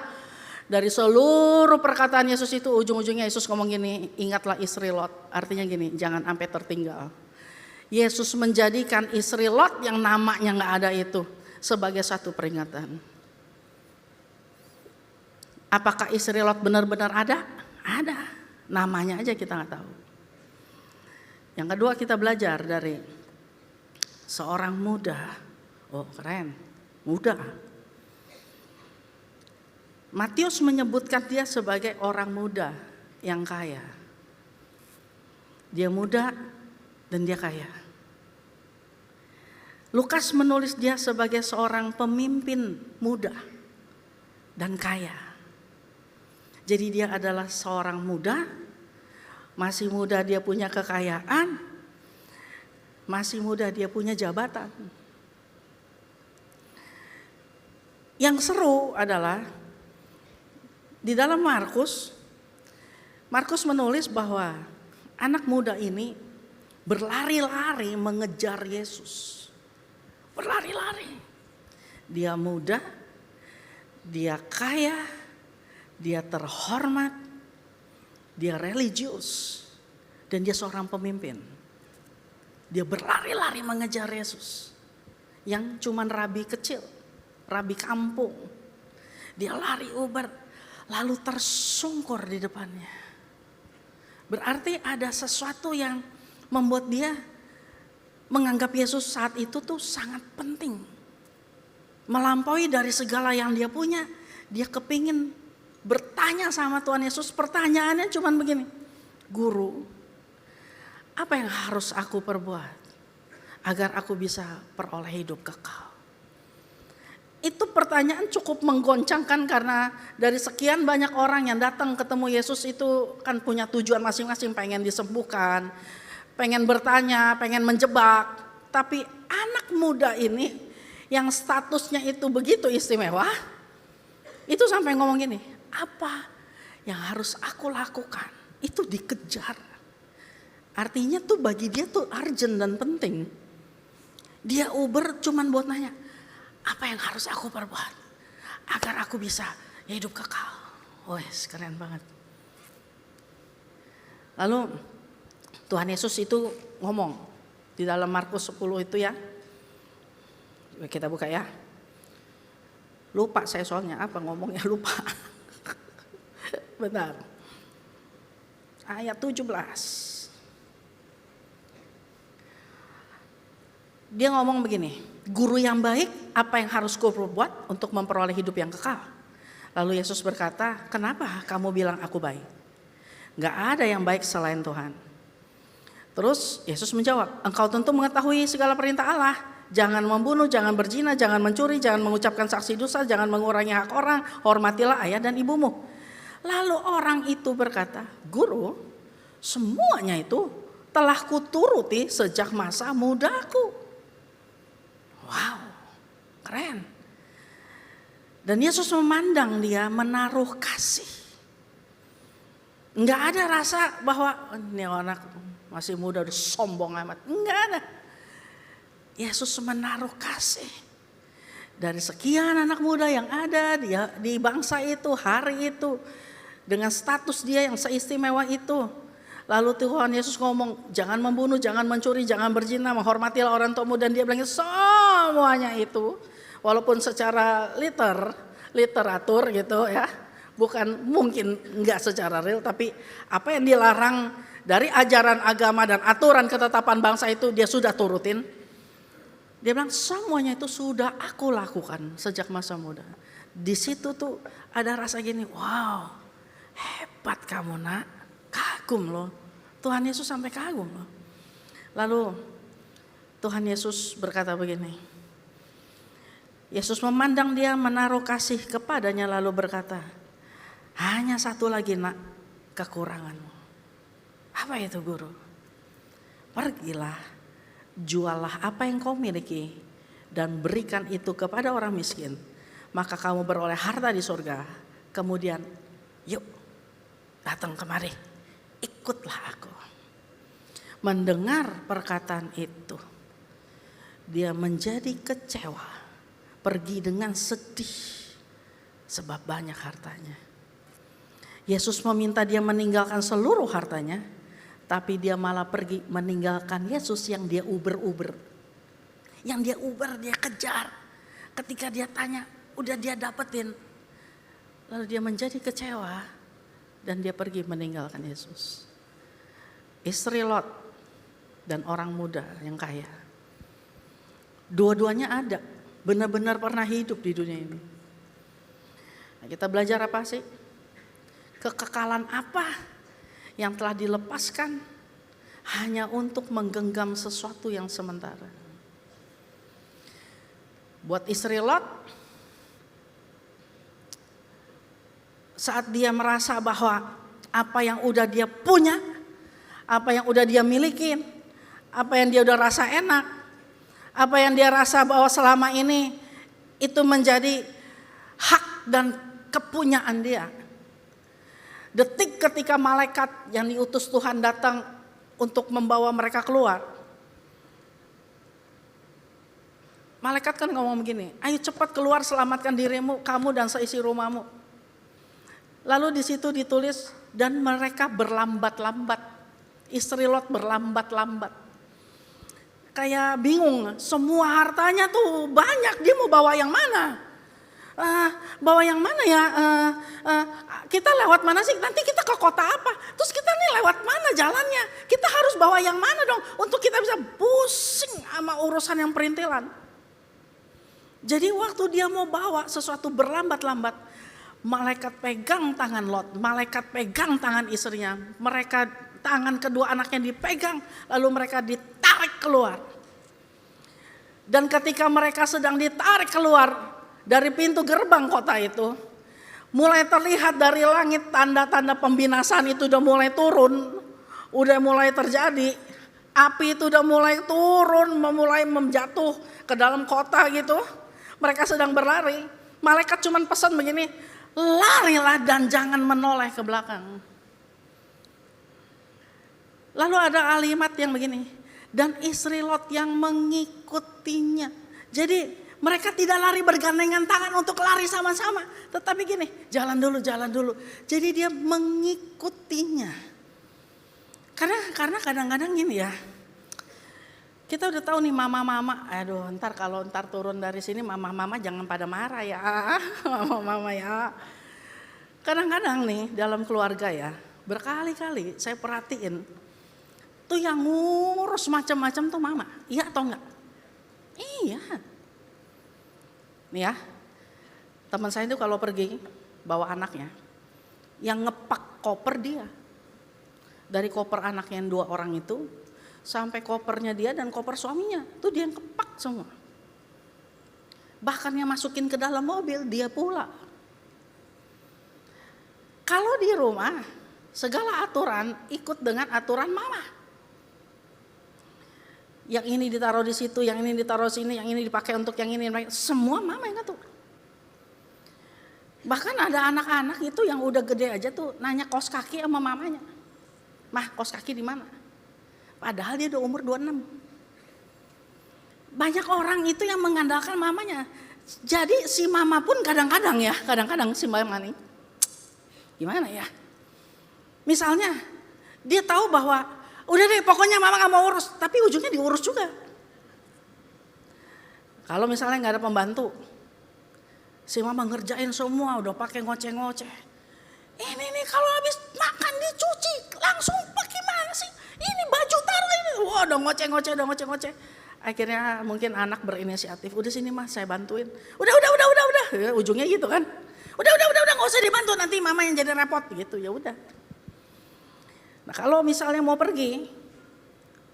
Dari seluruh perkataan Yesus itu ujung-ujungnya Yesus ngomong gini, ingatlah istri Lot. Artinya gini, jangan sampai tertinggal. Yesus menjadikan istri Lot yang namanya gak ada itu sebagai satu peringatan. Apakah istri Lot benar-benar ada? Ada. Namanya aja kita gak tahu. Yang kedua kita belajar dari seorang muda. Oh keren, muda. Matius menyebutkan dia sebagai orang muda yang kaya. Dia muda dan dia kaya. Lukas menulis dia sebagai seorang pemimpin muda dan kaya. Jadi dia adalah seorang muda, masih muda dia punya kekayaan, masih muda dia punya jabatan. Yang seru adalah di dalam Markus menulis bahwa anak muda ini berlari-lari mengejar Yesus. Berlari-lari. Dia muda, dia kaya, dia terhormat, dia religius, dan dia seorang pemimpin. Dia berlari-lari mengejar Yesus. Yang cuman rabi kecil, rabi kampung. Dia lari uber, lalu tersungkur di depannya. Berarti ada sesuatu yang membuat dia menganggap Yesus saat itu tuh sangat penting. Melampaui dari segala yang dia punya, dia kepingin bertanya sama Tuhan Yesus. Pertanyaannya cuman begini, Guru, apa yang harus aku perbuat agar aku bisa peroleh hidup kekal? Itu pertanyaan cukup menggoncangkan karena dari sekian banyak orang yang datang ketemu Yesus itu kan punya tujuan masing-masing, pengen disembuhkan, pengen bertanya, pengen menjebak. Tapi anak muda ini yang statusnya itu begitu istimewa, itu sampai ngomong gini, apa yang harus aku lakukan? Itu dikejar. Artinya tuh bagi dia tuh urgent dan penting. Dia uber cuman buat nanya, apa yang harus aku perbuat agar aku bisa hidup kekal. Wes, keren banget. Lalu Tuhan Yesus itu ngomong di dalam Markus 10 itu ya. Coba kita buka ya. Lupa saya soalnya apa ngomongnya lupa. Bentar. Ayat 17. Dia ngomong begini, guru yang baik, apa yang harus ku perbuat untuk memperoleh hidup yang kekal? Lalu Yesus berkata, kenapa kamu bilang aku baik? Gak ada yang baik selain Tuhan. Terus Yesus menjawab, engkau tentu mengetahui segala perintah Allah. Jangan membunuh, jangan berzina, jangan mencuri, jangan mengucapkan saksi dosa, jangan mengurangi hak orang, hormatilah ayah dan ibumu. Lalu orang itu berkata, Guru, semuanya itu telah kuturuti sejak masa mudaku. Wow, keren. Dan Yesus memandang dia menaruh kasih. Enggak ada rasa bahwa ini anak masih muda udah sombong amat. Enggak ada. Yesus menaruh kasih. Dari sekian anak muda yang ada di bangsa itu, hari itu, dengan status dia yang seistimewa itu. Lalu Tuhan Yesus ngomong, jangan membunuh, jangan mencuri, jangan berzina, menghormatilah orang tuamu. Dan dia bilang semuanya itu, walaupun secara literatur gitu ya, bukan mungkin enggak secara real, tapi apa yang dilarang dari ajaran agama dan aturan ketetapan bangsa itu dia sudah turutin. Dia bilang semuanya itu sudah aku lakukan sejak masa muda. Di situ tuh ada rasa gini, wow, hebat kamu nak, kagum loh. Tuhan Yesus sampai kagum loh. Lalu Tuhan Yesus berkata begini. Yesus memandang dia, menaruh kasih kepadanya lalu berkata, hanya satu lagi nak kekuranganmu. Apa itu guru? Pergilah, jualah apa yang kau miliki dan berikan itu kepada orang miskin. Maka kamu beroleh harta di surga. Kemudian yuk datang kemari, ikutlah aku. Mendengar perkataan itu, dia menjadi kecewa, pergi dengan sedih sebab banyak hartanya. Yesus meminta dia meninggalkan seluruh hartanya, tapi dia malah pergi meninggalkan Yesus yang dia uber-uber. Yang dia uber, dia kejar. Ketika dia tanya, udah dia dapetin. Lalu dia menjadi kecewa dan dia pergi meninggalkan Yesus. Istri Lot dan orang muda yang kaya. Dua-duanya ada, benar-benar pernah hidup di dunia ini. Nah, kita belajar apa sih? Kekekalan apa yang telah dilepaskan hanya untuk menggenggam sesuatu yang sementara. Buat istri Lot, saat dia merasa bahwa apa yang udah dia punya, apa yang udah dia milikin, apa yang dia udah rasa enak, apa yang dia rasa bahwa selama ini itu menjadi hak dan kepunyaan dia. Detik ketika malaikat yang diutus Tuhan datang untuk membawa mereka keluar, malaikat kan ngomong begini, ayo cepat keluar, selamatkan dirimu, kamu dan seisi rumahmu. Lalu di situ ditulis, dan mereka berlambat-lambat. Istri Lot berlambat-lambat. Kayak bingung, semua hartanya tuh banyak, dia mau bawa yang mana? Bawa yang mana ya? Kita lewat mana sih? Nanti kita ke kota apa? Terus kita nih lewat mana jalannya? Kita harus bawa yang mana dong? Untuk kita bisa pusing sama urusan yang perintilan. Jadi waktu dia mau bawa sesuatu berlambat-lambat, malaikat pegang tangan Lot, malaikat pegang tangan istrinya, mereka tangan kedua anaknya dipegang, lalu mereka ditarik keluar. Dan ketika mereka sedang ditarik keluar dari pintu gerbang kota itu, mulai terlihat dari langit tanda-tanda pembinasaan itu udah mulai turun, udah mulai terjadi. Api itu udah mulai turun, mulai menjatuh ke dalam kota gitu. Mereka sedang berlari. Malaikat cuman pesan begini, larilah dan jangan menoleh ke belakang. Lalu ada kalimat yang begini, dan istri Lot yang mengikutinya. Jadi mereka tidak lari bergandengan tangan untuk lari sama-sama. Tetapi gini, jalan dulu, jalan dulu. Jadi dia mengikutinya. Karena kadang-kadang gini ya, kita udah tahu nih mama-mama, aduh ntar kalau turun dari sini mama-mama jangan pada marah ya, mama-mama ya. Kadang-kadang nih dalam keluarga ya, berkali-kali saya perhatiin, tuh yang ngurus macam-macam tuh mama, iya atau enggak? Iya. Nih ya, teman saya itu kalau pergi bawa anaknya, yang ngepak koper dia. Dari koper anaknya yang 2 orang itu, sampai kopernya dia dan koper suaminya, tuh dia yang kepak semua. Bahkan yang masukin ke dalam mobil, dia pula. Kalau di rumah, segala aturan ikut dengan aturan mama. Yang ini ditaruh di situ, yang ini ditaruh sini, yang ini dipakai untuk yang ini. Semua mama yang ngatur. Bahkan ada anak-anak itu yang udah gede aja tuh nanya kaos kaki sama mamanya. Mah, kaos kaki di mana? Padahal dia udah umur 26. Banyak orang itu yang mengandalkan mamanya. Jadi si mama pun kadang-kadang si mama nih. Gimana ya? Misalnya dia tahu bahwa udah deh pokoknya mama gak mau urus. Tapi ujungnya diurus juga. Kalau misalnya gak ada pembantu. Si mama ngerjain semua udah pakai ngoceh-ngoceh. Ini nih kalau habis makan dicuci langsung pakai mana sih? Ini baju taruh ini. Wah udah ngoceh. Akhirnya mungkin anak berinisiatif. Udah sini mas saya bantuin. Udah. Ya, ujungnya gitu kan. Udah gak usah dibantu nanti mama yang jadi repot gitu ya udah. Nah kalau misalnya mau pergi,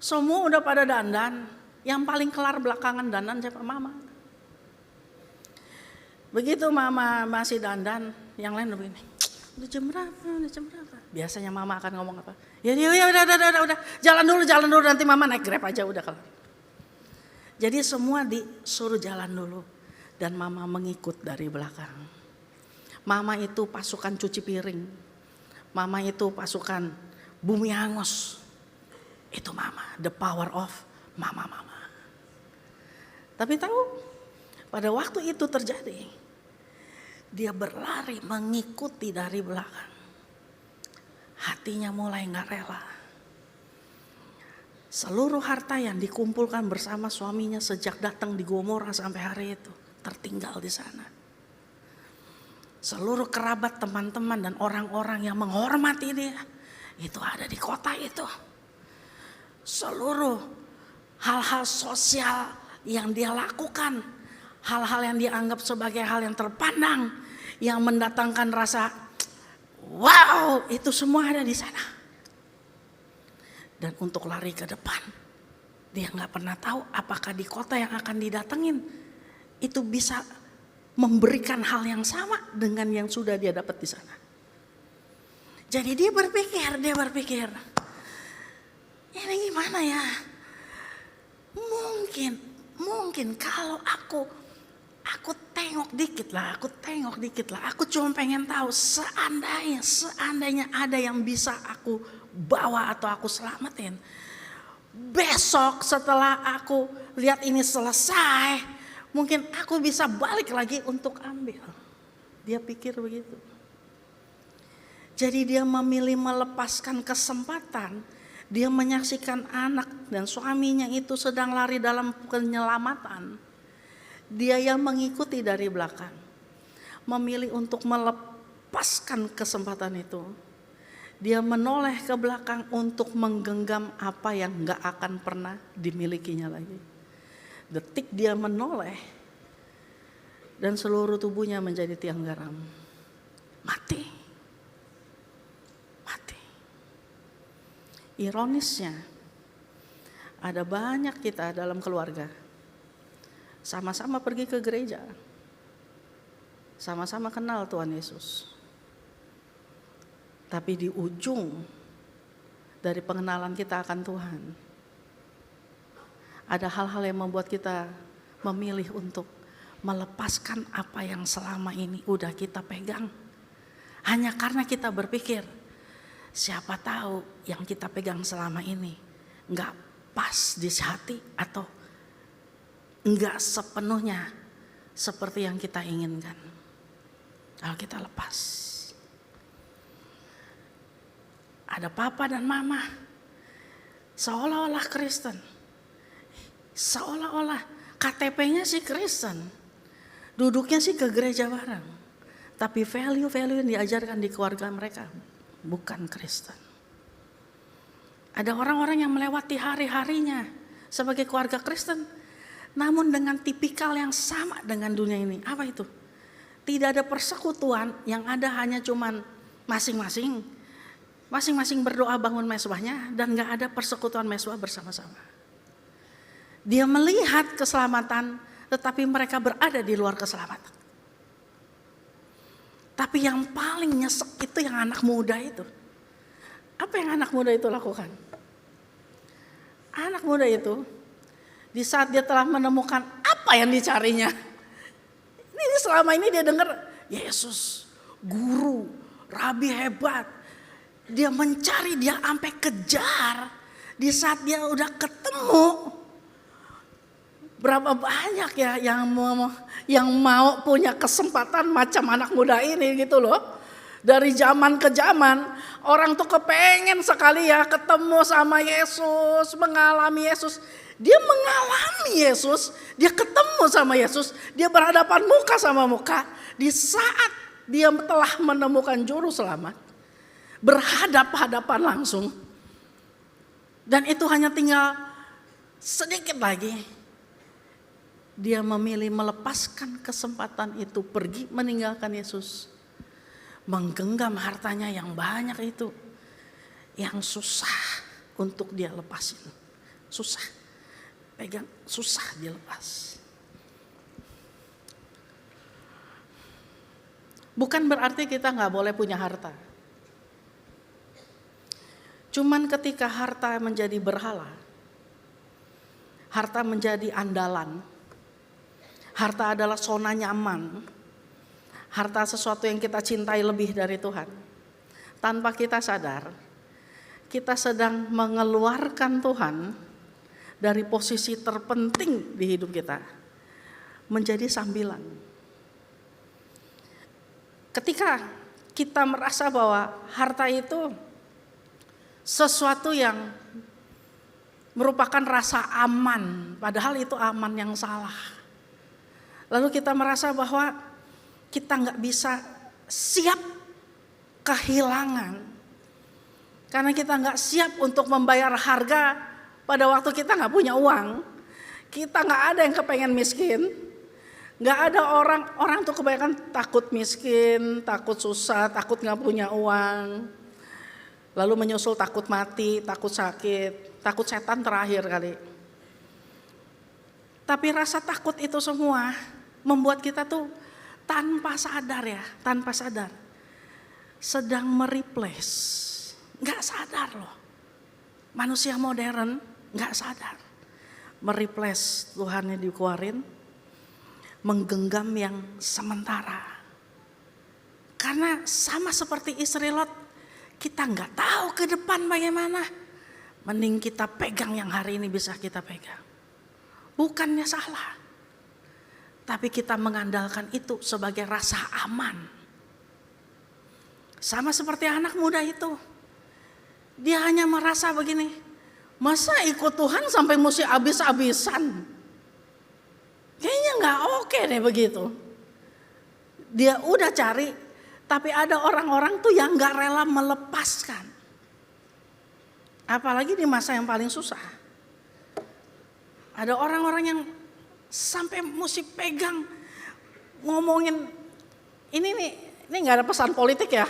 semua udah pada dandan. Yang paling kelar belakangan dandan siapa? Mama. Begitu mama masih dandan, yang lain udah begini. Udah jam berapa? Biasanya mama akan ngomong apa? Ya udah. Jalan dulu nanti mama naik Grab aja udah kelar. Jadi semua disuruh jalan dulu dan mama mengikut dari belakang. Mama itu pasukan cuci piring. Mama itu pasukan bumi hangus. Itu mama, the power of mama. Tapi tahu pada waktu itu terjadi, dia berlari mengikuti dari belakang. Hatinya mulai gak rela. Seluruh harta yang dikumpulkan bersama suaminya sejak datang di Gomora sampai hari itu tertinggal di sana. Seluruh kerabat, teman-teman dan orang-orang yang menghormati dia itu ada di kota itu. Seluruh hal-hal sosial yang dia lakukan, hal-hal yang dianggap sebagai hal yang terpandang, yang mendatangkan rasa wow, itu semua ada di sana. Dan untuk lari ke depan, dia nggak pernah tahu apakah di kota yang akan didatengin itu bisa memberikan hal yang sama dengan yang sudah dia dapat di sana. Jadi dia berpikir, ini gimana ya? Mungkin kalau aku tengok dikit lah. Aku cuma pengen tahu seandainya ada yang bisa aku bawa atau aku selamatin. Besok setelah aku lihat ini selesai, mungkin aku bisa balik lagi untuk ambil. Dia pikir begitu. Jadi dia memilih melepaskan kesempatan. Dia menyaksikan anak dan suaminya itu sedang lari dalam penyelamatan. Dia yang mengikuti dari belakang. Memilih untuk melepaskan kesempatan itu. Dia menoleh ke belakang untuk menggenggam apa yang gak akan pernah dimilikinya lagi. Detik dia menoleh dan seluruh tubuhnya menjadi tiang garam. Mati. Ironisnya, ada banyak kita dalam keluarga sama-sama pergi ke gereja, sama-sama kenal Tuhan Yesus. Tapi di ujung dari pengenalan kita akan Tuhan, ada hal-hal yang membuat kita memilih untuk melepaskan apa yang selama ini udah kita pegang. Hanya karena kita berpikir, siapa tahu yang kita pegang selama ini gak pas di hati atau gak sepenuhnya seperti yang kita inginkan. Kalau kita lepas. Ada papa dan mama seolah-olah Kristen, seolah-olah KTP-nya sih Kristen, duduknya sih ke gereja bareng, tapi value-value yang diajarkan di keluarga mereka bukan Kristen. Ada orang-orang yang melewati hari-harinya sebagai keluarga Kristen, namun dengan tipikal yang sama dengan dunia ini. Apa itu? Tidak ada persekutuan, yang ada hanya cuman masing-masing berdoa bangun mezbahnya dan gak ada persekutuan mezbah bersama-sama. Dia melihat keselamatan, tetapi mereka berada di luar keselamatan. Tapi yang paling nyesek itu yang anak muda itu. Apa yang anak muda itu lakukan? Anak muda itu di saat dia telah menemukan apa yang dicarinya. Ini selama ini dia dengar Yesus, guru, rabi hebat. Dia mencari, dia sampai kejar. Di saat dia udah ketemu, berapa banyak ya yang mau punya kesempatan macam anak muda ini gitu loh. Dari zaman ke zaman orang tuh kepengen sekali ya ketemu sama Yesus, mengalami Yesus. Dia mengalami Yesus, dia ketemu sama Yesus, dia berhadapan muka sama muka. Di saat dia telah menemukan juru selamat, berhadap-hadapan langsung, dan itu hanya tinggal sedikit lagi, dia memilih melepaskan kesempatan itu, pergi meninggalkan Yesus, menggenggam hartanya yang banyak itu, yang susah untuk dia lepasin, susah, pegang, susah dilepas. Bukan berarti kita gak boleh punya harta. Cuman ketika harta menjadi berhala, harta menjadi andalan, harta adalah zona nyaman, harta sesuatu yang kita cintai lebih dari Tuhan. Tanpa kita sadar, kita sedang mengeluarkan Tuhan dari posisi terpenting di hidup kita, menjadi sambilan. Ketika kita merasa bahwa harta itu sesuatu yang merupakan rasa aman, padahal itu aman yang salah. Lalu kita merasa bahwa kita gak bisa siap kehilangan, karena kita gak siap untuk membayar harga pada waktu kita gak punya uang. Kita gak ada yang kepengen miskin, gak ada orang tuh kebanyakan takut miskin, takut susah, takut gak punya uang. Lalu menyusul takut mati, takut sakit, takut setan terakhir kali. Tapi rasa takut itu semua membuat kita tuh tanpa sadar sedang mereplace. Nggak sadar loh. Manusia modern nggak sadar. Mereplace Tuhan yang dikeluarin, menggenggam yang sementara. Karena sama seperti istri Lot, kita nggak tahu ke depan bagaimana. Mending kita pegang yang hari ini bisa kita pegang. Bukannya salah, tapi kita mengandalkan itu sebagai rasa aman. Sama seperti anak muda itu. Dia hanya merasa begini, masa ikut Tuhan sampai mesti habis-habisan? Kayaknya nggak oke deh begitu. Dia udah cari, tapi ada orang-orang tuh yang nggak rela melepaskan. Apalagi di masa yang paling susah. Ada orang-orang yang sampai mesti pegang, ngomongin, ini nggak ada pesan politik ya,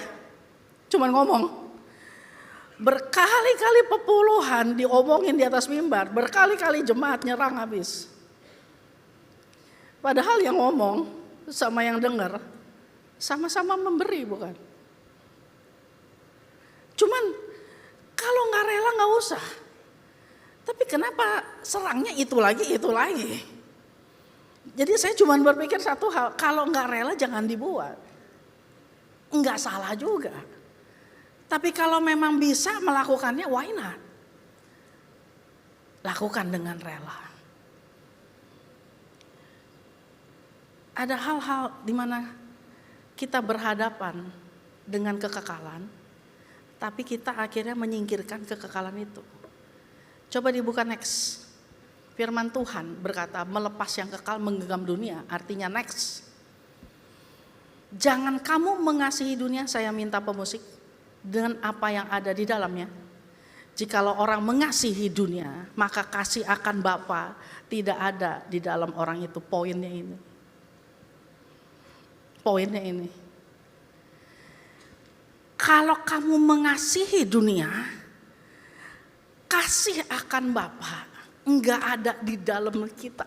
cuman ngomong. Berkali-kali pepuluhan diomongin di atas mimbar, berkali-kali jemaat nyerang habis. Padahal yang ngomong sama yang dengar sama-sama memberi, bukan? Cuman kalau nggak rela nggak usah. Tapi kenapa serangnya itu lagi? Jadi saya cuma berpikir satu hal, kalau nggak rela jangan dibuat. Nggak salah juga. Tapi kalau memang bisa melakukannya, why not? Lakukan dengan rela. Ada hal-hal di mana kita berhadapan dengan kekekalan, tapi kita akhirnya menyingkirkan kekekalan itu. Coba dibuka next. Firman Tuhan berkata, melepas yang kekal menggenggam dunia, artinya next. Jangan kamu mengasihi dunia, saya minta pemusik, dengan apa yang ada di dalamnya. Jikalau orang mengasihi dunia, maka kasih akan Bapa tidak ada di dalam orang itu. Poinnya ini. Kalau kamu mengasihi dunia, kasih akan Bapa enggak ada di dalam kita.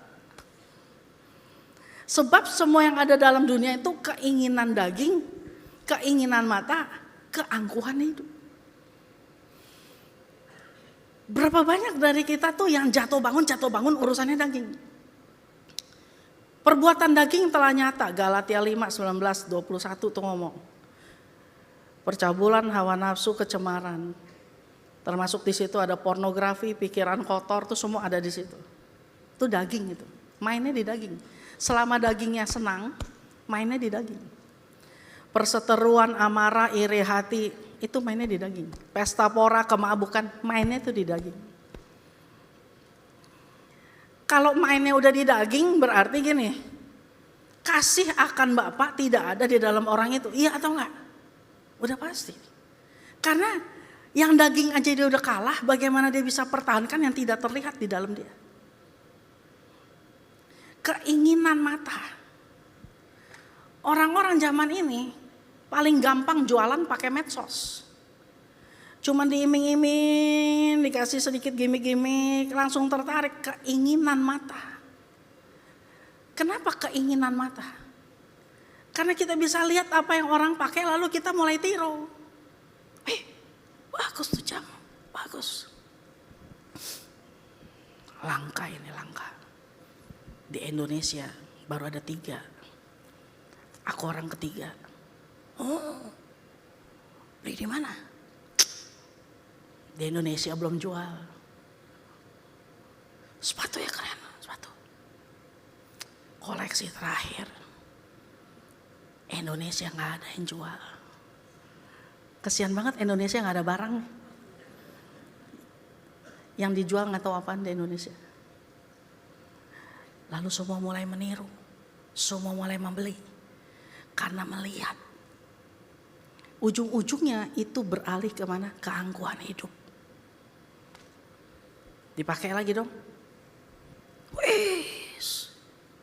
Sebab semua yang ada dalam dunia itu keinginan daging, keinginan mata, keangkuhan hidup. Berapa banyak dari kita tuh yang jatuh bangun urusannya daging. Perbuatan daging telah nyata, Galatia 5:19-21 tuh ngomong. Percabulan, hawa nafsu, kecemaran. Termasuk di situ ada pornografi, pikiran kotor, tuh semua ada di situ. Itu daging itu, mainnya di daging. Selama dagingnya senang, mainnya di daging. Perseteruan, amarah, iri hati, itu mainnya di daging. Pesta pora, kemabukan, mainnya itu di daging. Kalau mainnya udah di daging berarti gini, kasih akan Bapa tidak ada di dalam orang itu. Iya atau enggak? Udah pasti. Karena yang daging aja dia udah kalah, bagaimana dia bisa pertahankan yang tidak terlihat di dalam dia? Keinginan mata. Orang-orang zaman ini paling gampang jualan pakai medsos. Cuman diiming-iming, dikasih sedikit gimmick-gimmick, langsung tertarik. Keinginan mata. Kenapa keinginan mata? Karena kita bisa lihat apa yang orang pakai lalu kita mulai tiru. Bagus tuh jam, bagus. Langka ini, langka. Di Indonesia baru ada 3. Aku orang ketiga. Oh, beli di mana? Di Indonesia belum jual. Sepatu ya keren, sepatu. Koleksi terakhir. Indonesia nggak ada yang jual. Kasian banget Indonesia nggak ada barang. Yang dijual nggak tahu apaan di Indonesia. Lalu semua mulai meniru, semua mulai membeli karena melihat. Ujung-ujungnya itu beralih kemana? Keangkuhan hidup. Dipakai lagi dong. Wih,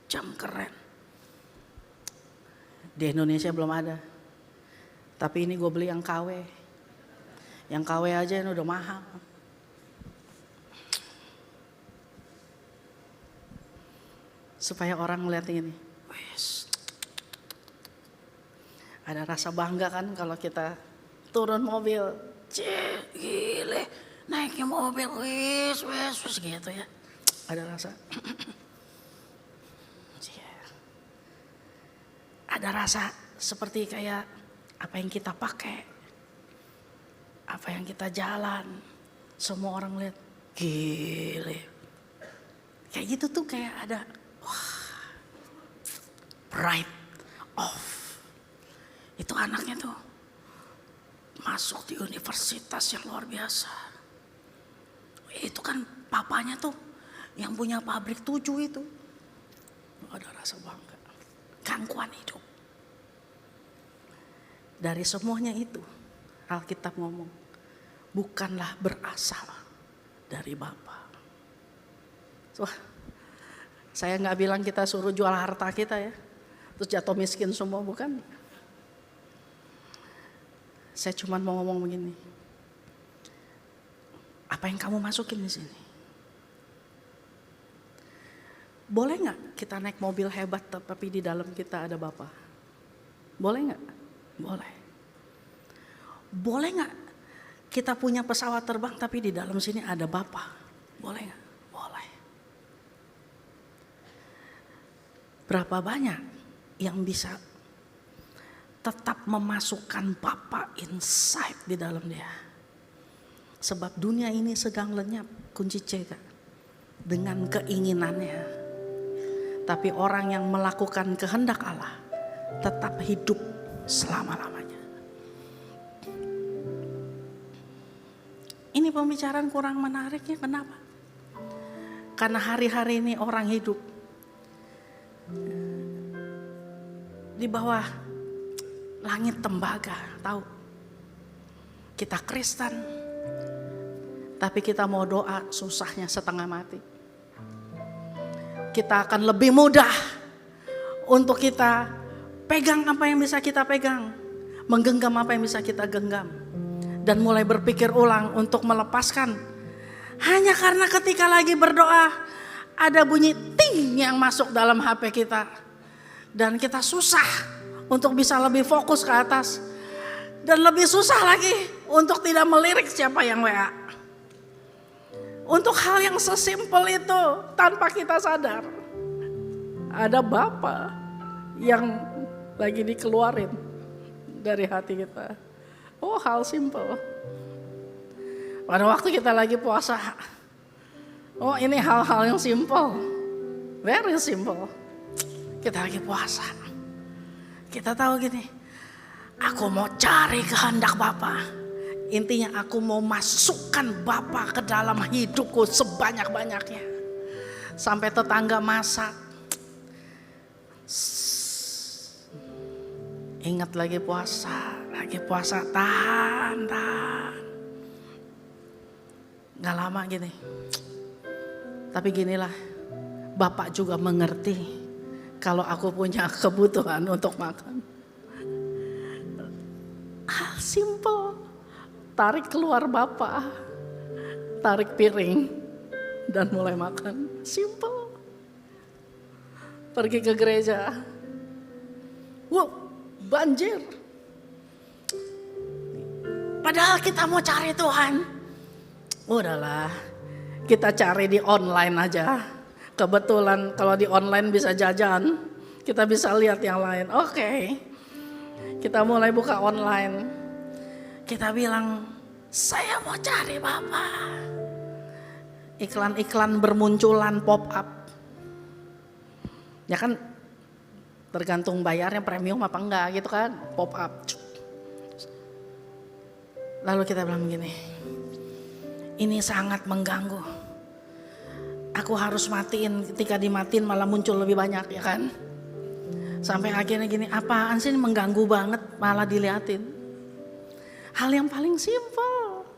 jam keren. Di Indonesia belum ada. Tapi ini gue beli yang KW. Yang KW aja ini udah mahal. Supaya orang melihat ini. Wih, Ada rasa bangga kan kalau kita turun mobil, cih gile, naiknya mobil, wis gitu ya. Ada rasa, ada rasa seperti kayak apa yang kita pakai, apa yang kita jalan, semua orang lihat, gile. Kayak gitu tuh kayak ada, wah, pride of. Itu anaknya tuh masuk di universitas yang luar biasa. Itu kan papanya tuh yang punya pabrik 7 itu. Ada rasa bangga. Gangguan hidup. Dari semuanya itu Alkitab ngomong, bukanlah berasal dari Bapa. Wah, saya gak bilang kita suruh jual harta kita ya. Terus jatuh miskin semua, bukan. Saya cuma mau ngomong begini. Apa yang kamu masukin di sini? Boleh nggak kita naik mobil hebat tapi di dalam kita ada Bapa? Boleh nggak? Boleh. Boleh nggak kita punya pesawat terbang tapi di dalam sini ada Bapa? Boleh nggak? Boleh. Berapa banyak yang bisa tetap memasukkan Bapa inside di dalam dia. Sebab dunia ini sedang lenyap, kunci C Kak, dengan keinginannya. Tapi orang yang melakukan kehendak Allah tetap hidup selama-lamanya. Ini pembicaraan kurang menariknya, kenapa? Karena hari-hari ini orang hidup di bawah langit tembaga, tahu? Kita Kristen, tapi kita mau doa susahnya setengah mati. Kita akan lebih mudah untuk kita pegang apa yang bisa kita pegang, menggenggam apa yang bisa kita genggam, dan mulai berpikir ulang untuk melepaskan. Hanya karena ketika lagi berdoa ada bunyi ting yang masuk dalam HP kita, dan kita susah untuk bisa lebih fokus ke atas. Dan lebih susah lagi untuk tidak melirik siapa yang WA. Untuk hal yang sesimpel itu tanpa kita sadar. Ada Bapa yang lagi dikeluarin dari hati kita. Oh, hal simpel. Pada waktu kita lagi puasa. Oh, ini hal-hal yang simpel. Very simple. Kita lagi puasa. Kita tahu gini, aku mau cari kehendak Bapa. Intinya aku mau masukkan Bapa ke dalam hidupku sebanyak-banyaknya. Sampai tetangga masak. Ingat lagi puasa, tahan. Gak lama gini. Tapi ginilah, Bapak juga mengerti. Kalau aku punya kebutuhan untuk makan. Hal simple. Tarik keluar Bapa. Tarik piring. Dan mulai makan. Simple. Pergi ke gereja. Wow, banjir. Padahal kita mau cari Tuhan. Udahlah, kita cari di online aja. Kebetulan kalau di online bisa jajan, kita bisa lihat yang lain. Oke, kita mulai buka online. Kita bilang, saya mau cari Bapa. Iklan-iklan bermunculan pop up. Ya kan tergantung bayarnya premium apa enggak gitu kan, pop up. Lalu kita bilang begini, ini sangat mengganggu. Aku harus matiin, ketika dimatiin malah muncul lebih banyak ya kan. Sampai akhirnya gini, apaan sih ini mengganggu banget malah diliatin. Hal yang paling simpel,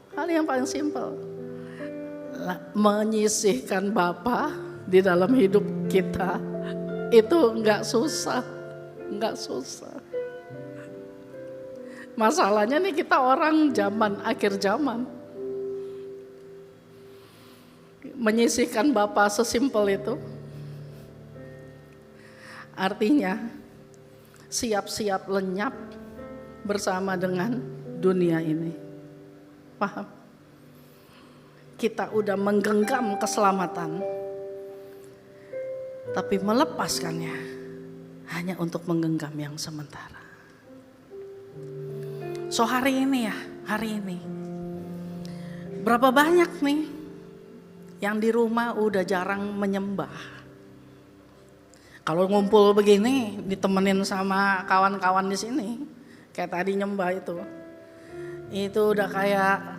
menyisihkan Bapa di dalam hidup kita itu enggak susah. Masalahnya nih kita orang zaman akhir zaman. Menyisihkan Bapa sesimpel itu. Artinya siap-siap lenyap bersama dengan dunia ini. Paham? Kita udah menggenggam keselamatan, tapi melepaskannya hanya untuk menggenggam yang sementara. So hari ini berapa banyak nih yang di rumah udah jarang menyembah. Kalau ngumpul begini ditemenin sama kawan-kawan di sini, kayak tadi nyembah itu udah kayak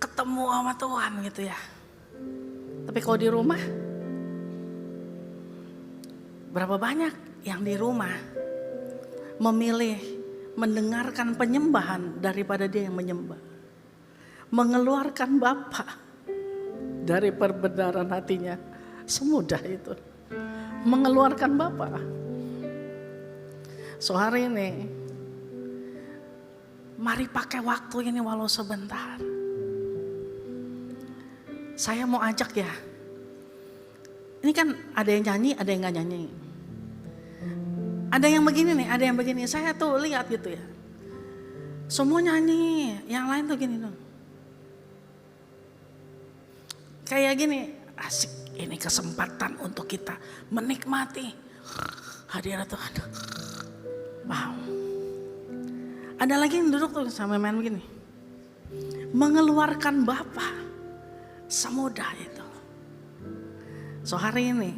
ketemu sama Tuhan gitu ya. Tapi kalau di rumah, berapa banyak yang di rumah memilih mendengarkan penyembahan daripada dia yang menyembah. Mengeluarkan Bapa dari perbenaran hatinya, semudah itu. Mengeluarkan Bapa. So hari ini, mari pakai waktu ini walau sebentar. Saya mau ajak ya. Ini kan ada yang nyanyi, ada yang gak nyanyi. Ada yang begini nih, ada yang begini. Saya tuh lihat gitu ya. Semua nyanyi, yang lain tuh gini tuh. Kayak gini, asik. Ini kesempatan untuk kita menikmati hadirat Tuhan. Wow. Ada lagi yang duduk tuh sampai main begini. Mengeluarkan Bapa. Semudah itu. So hari ini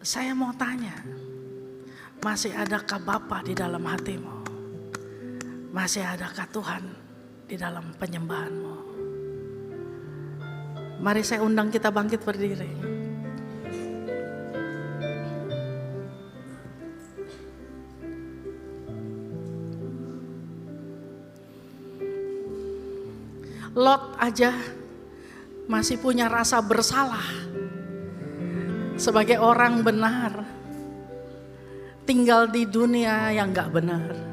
saya mau tanya, masih adakah Bapa di dalam hatimu? Masih adakah Tuhan di dalam penyembahanmu? Mari saya undang kita bangkit berdiri. Lot aja masih punya rasa bersalah sebagai orang benar, tinggal di dunia yang gak benar.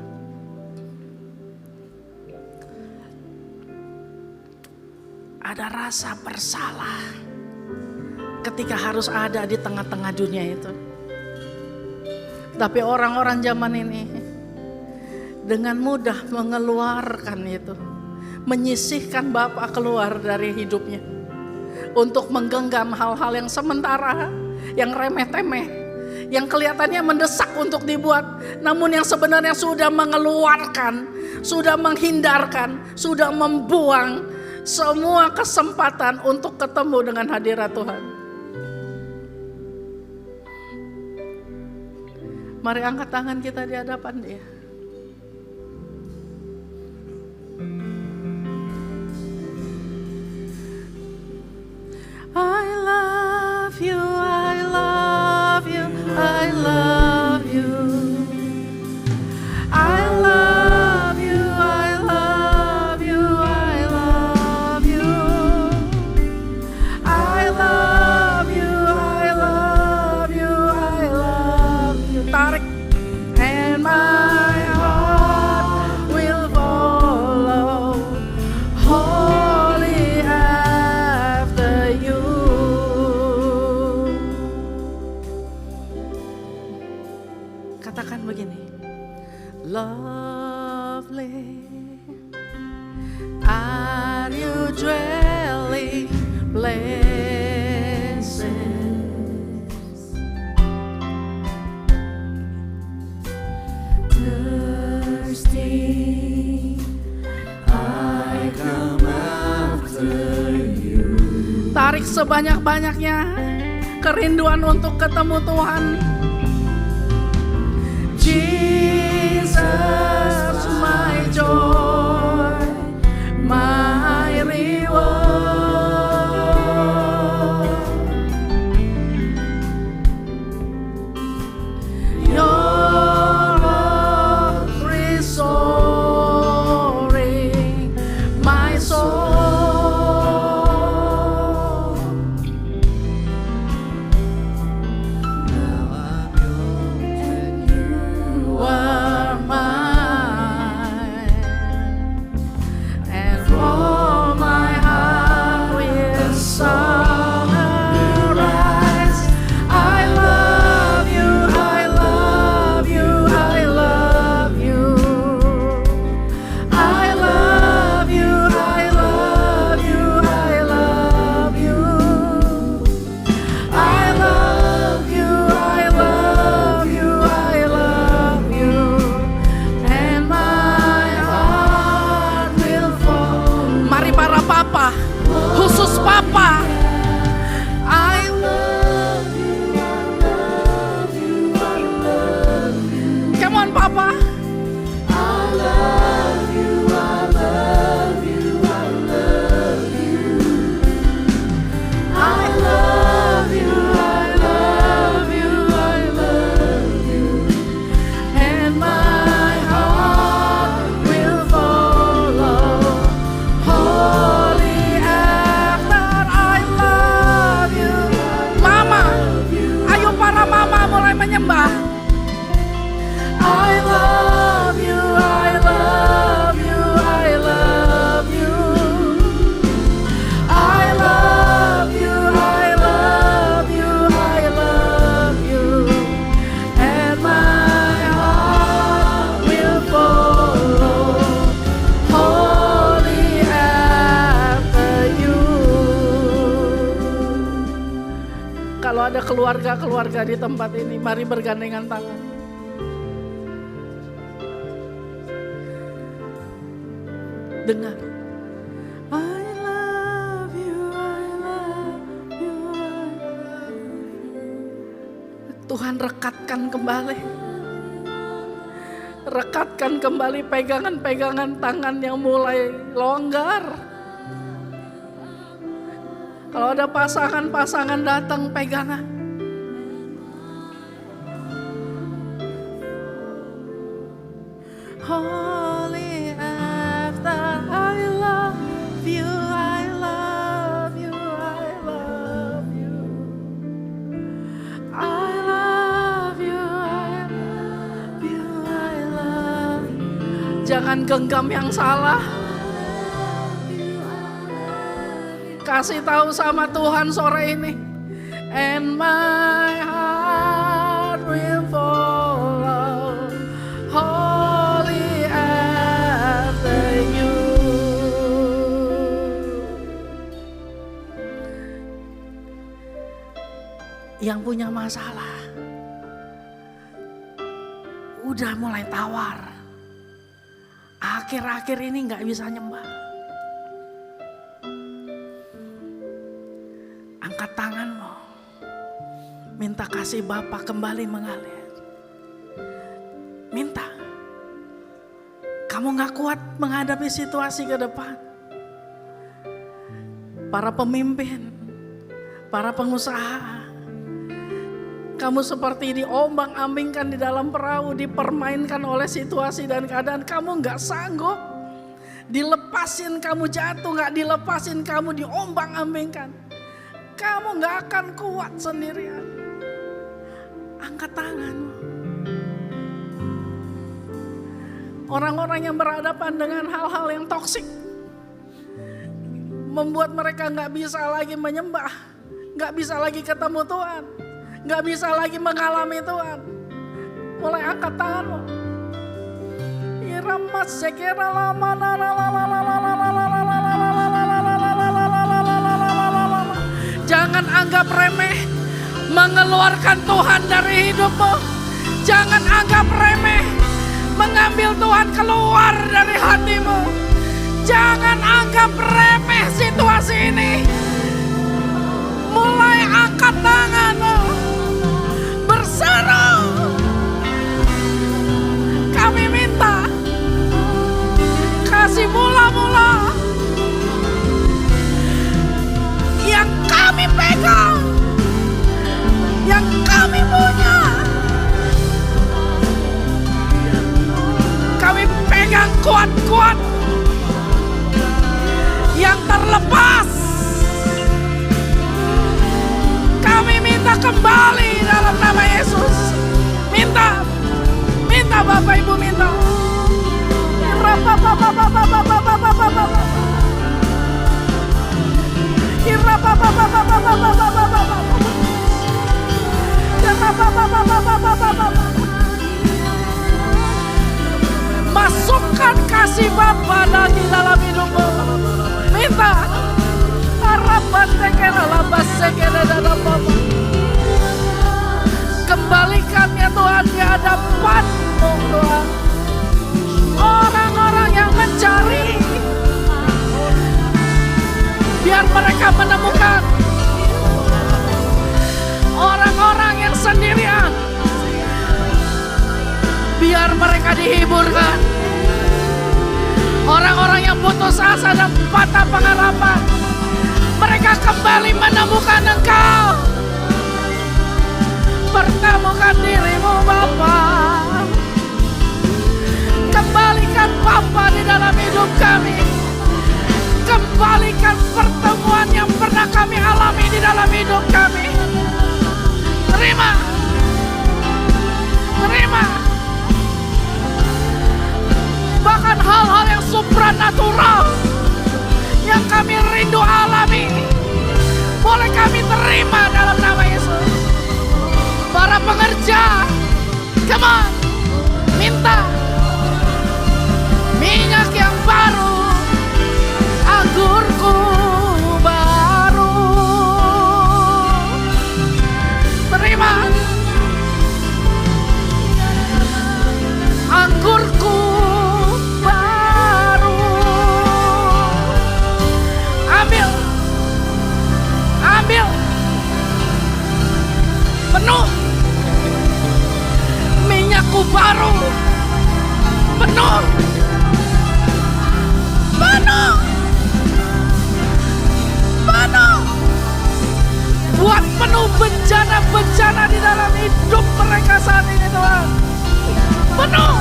Ada rasa bersalah ketika harus ada di tengah-tengah dunia itu. Tapi orang-orang zaman ini dengan mudah mengeluarkan itu, menyisihkan Bapa keluar dari hidupnya untuk menggenggam hal-hal yang sementara, yang remeh-temeh, yang kelihatannya mendesak untuk dibuat, namun yang sebenarnya sudah mengeluarkan, sudah menghindarkan, sudah membuang semua kesempatan untuk ketemu dengan hadirat Tuhan. Mari angkat tangan kita di hadapan Dia. I love you, I love you, I love you. I love you, I love you, I love you. I love you, I love you, I love you. Tarik. And my heart will follow wholly after you. Katakan begini. Lovely are you dwelling places, thirsty I come after you. Tarik sebanyak-banyaknya kerinduan untuk ketemu Tuhan. Jesus, my joy, my reward. Your love restoring my soul. Now I'm yours and you are mine, and for menyembah. I love you, I love you, I love you. I love you, I love you, I love you. And my heart will follow wholly after you. Kalau ada keluarga-keluarga di tempat ini, mari bergandengan tangan. Dengar. I love you, I love you, I love you. Tuhan rekatkan kembali. Rekatkan kembali pegangan-pegangan tangan yang mulai longgar. Kalau ada pasangan-pasangan datang, pegangan. Holy after I love you, I love you, I love you. I love you, I love you, I love you. Jangan genggam yang salah. Kasih tahu sama Tuhan sore ini. And my heart will follow wholly after you. Yang punya masalah udah mulai tawar. Akhir-akhir ini gak bisa nyembah. Angkat tanganmu, minta kasih Bapa kembali mengalir. Minta. Kamu gak kuat menghadapi situasi ke depan. Para pemimpin, para pengusaha, kamu seperti diombang-ambingkan di dalam perahu, dipermainkan oleh situasi dan keadaan. Kamu gak sanggup. Dilepasin kamu jatuh, gak dilepasin kamu diombang-ambingkan. Kamu gak akan kuat sendirian. Angkat tanganmu. Orang-orang yang berhadapan dengan hal-hal yang toksik, membuat mereka gak bisa lagi menyembah, gak bisa lagi ketemu Tuhan, gak bisa lagi mengalami Tuhan. Mulai angkat tanganmu. Iramat sekira lama. Jangan anggap remeh mengeluarkan Tuhan dari hidupmu. Jangan anggap remeh mengambil Tuhan keluar dari hatimu. Jangan anggap remeh situasi ini. Mulai angkat tanganmu, berseru. Kami minta kasih mula-mula yang kami pegang, yang kami punya. Kami pegang kuat-kuat. Yang terlepas kami minta kembali dalam nama Yesus. Minta Bapak Ibu minta. Masukkan kasih Bapa lagi dalam hidupmu. Minta. Kembalikan ya Tuhan di hadapan-Mu Tuhan. Orang-orang yang mencari, biar mereka menemukan. Orang-orang yang sendirian, biar mereka dihiburkan. Orang-orang yang putus asa dan patah pengharapan, mereka kembali menemukan Engkau. Pertemukan diri-Mu Bapa. Kembalikan Bapa di dalam hidup kami. Kembalikan pertemuan yang pernah kami alami di dalam hidup kami. Terima. supranatural yang kami rindu alami, boleh kami terima dalam nama Yesus. Para pengerja, come on, minta minyak yang baru, anggurku baru. Terima anggurku baru. Ambil, ambil, penuh minyakku baru, penuh, penuh, penuh. Buat penuh bencana-bencana di dalam hidup mereka saat ini, Tuhan. Penuh,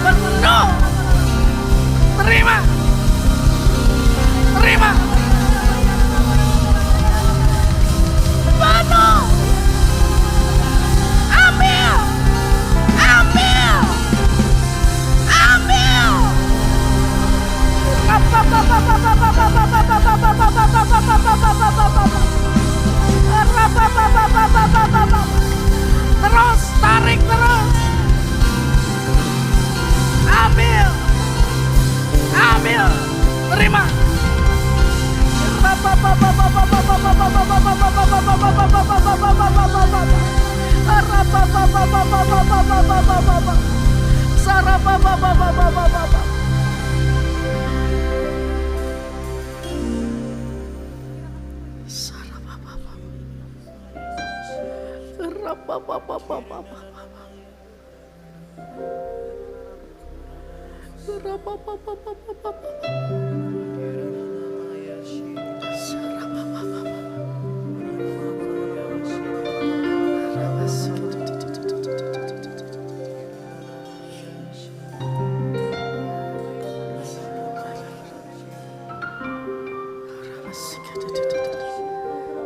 penuh. Terima, terima. Penuh. Ambil, ambil, ambil. Terus, tarik terus. Ambil, ambil, terima.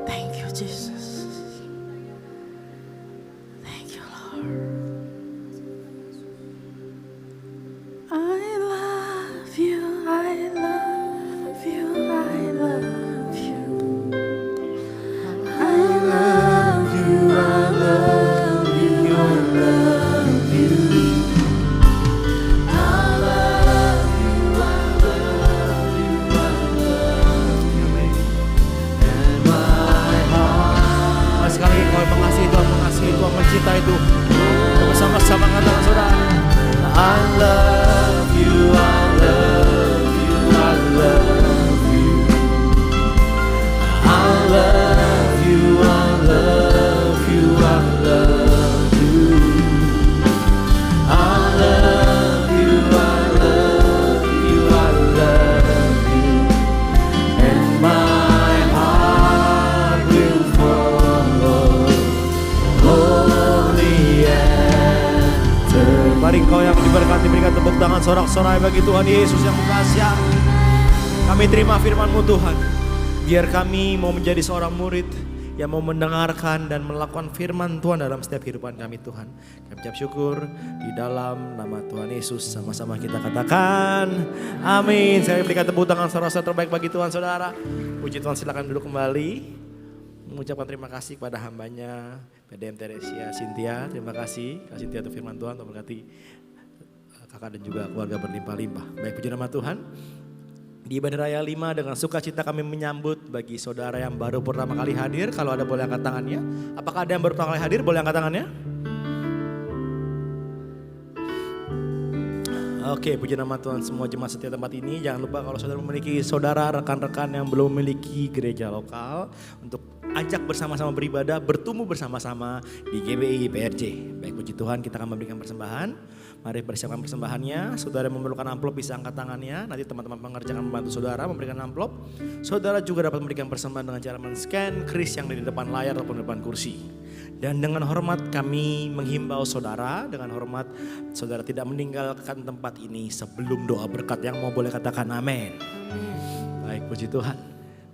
Thank you, Jesus. Thank you, Lord. I love you, I love you, I love you. I love you, I love you, I love you. I love you, I love you, I love you. And my heart. Sekali lagi kau mengasihi Tuhan, mencintai itu. Bersama-sama katakan saudara. I love you, I love you, I love you. I love you, I love you, I love you. I love you, I love you, I love you. And my heart will follow holy answer. Mari kau yang diberkati berikan tepuk tangan sorak-sorai bagi Tuhan Yesus yang mengasihi. Kami terima firman-Mu Tuhan. Biar kami mau menjadi seorang murid yang mau mendengarkan dan melakukan firman Tuhan dalam setiap kehidupan kami Tuhan. Kami ucap syukur di dalam nama Tuhan Yesus. Sama-sama kita katakan amin. Saya berikan tepuk tangan saudara terbaik bagi Tuhan saudara. Puji Tuhan, silakan duduk kembali. Mengucapkan terima kasih kepada hambanya PDM Teresia Cynthia. Terima kasih Kak Cynthia untuk firman Tuhan. Tuhan berkati kakak dan juga keluarga berlimpah-limpah. Baik, puji nama Tuhan. Di Ibadah Raya 5 dengan sukacita kami menyambut bagi saudara yang baru pertama kali hadir. Kalau ada boleh angkat tangannya. Apakah ada yang baru pertama kali hadir? Boleh angkat tangannya. Oke, puji nama Tuhan semua jemaat setia tempat ini. Jangan lupa kalau saudara memiliki saudara, rekan-rekan yang belum memiliki gereja lokal, untuk ajak bersama-sama beribadah, bertumbuh bersama-sama di GBI PRJ. Baik, puji Tuhan, kita akan memberikan persembahan. Mari persiapkan persembahannya. Saudara yang memerlukan amplop bisa angkat tangannya. Nanti teman-teman pengerja akan membantu saudara memberikan amplop. Saudara juga dapat memberikan persembahan dengan cara men-scan kris yang di depan layar ataupun di depan kursi. Dan dengan hormat kami menghimbau saudara, dengan hormat saudara tidak meninggalkan tempat ini sebelum doa berkat. Yang mau boleh katakan amin. Baik, puji Tuhan.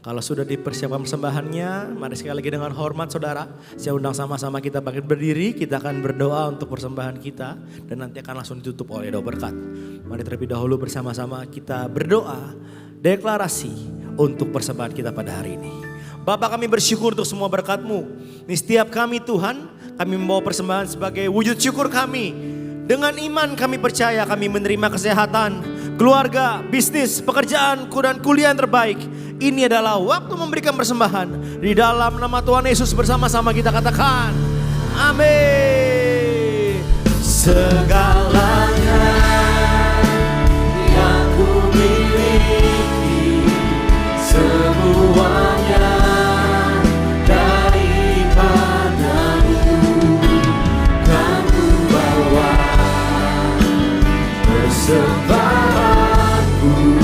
Kalau sudah dipersiapkan persembahannya, mari sekali lagi dengan hormat saudara, saya undang sama-sama kita bangkit berdiri, kita akan berdoa untuk persembahan kita dan nanti akan langsung ditutup oleh doa berkat. Mari terlebih dahulu bersama-sama kita berdoa, deklarasi untuk persembahan kita pada hari ini. Bapa, kami bersyukur untuk semua berkat-Mu. Di setiap kami Tuhan, kami membawa persembahan sebagai wujud syukur kami. Dengan iman kami percaya kami menerima kesehatan, keluarga, bisnis, pekerjaan, dan kuliah yang terbaik. Ini adalah waktu memberikan persembahan. Di dalam nama Tuhan Yesus bersama-sama kita katakan, amin. Segalanya yang ku miliki, semuanya persembahanku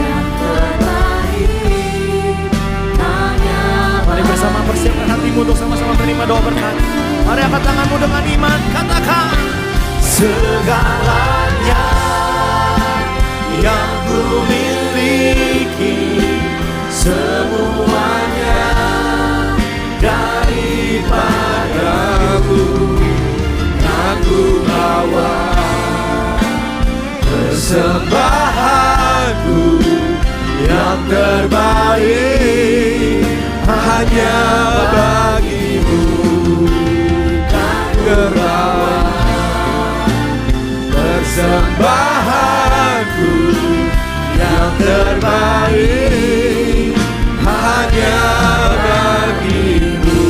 yang terbaik hanya. Mari bersama persiapkan hatimu untuk sama-sama menerima doa berkat. Mari angkat tanganmu dengan iman, katakan segalanya yang ku miliki, semuanya daripadamu kan ku bawa. Persembahanku yang terbaik hanya bagimu kan terbaik. Persembahanku yang terbaik hanya bagimu.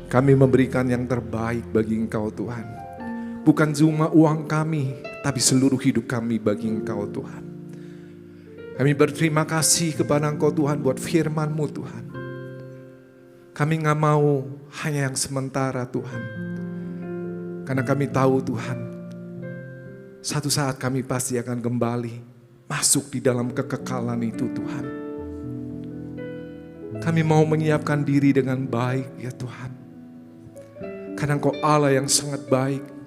Kami memberikan yang terbaik bagi Engkau Tuhan. Bukan cuma uang kami, tapi seluruh hidup kami bagi Engkau Tuhan. Kami berterima kasih kepada Engkau Tuhan buat firman-Mu Tuhan. Kami gak mau hanya yang sementara Tuhan. Karena kami tahu Tuhan, satu saat kami pasti akan kembali masuk di dalam kekekalan itu Tuhan. Kami mau menyiapkan diri dengan baik ya Tuhan. Karena Engkau Allah yang sangat baik.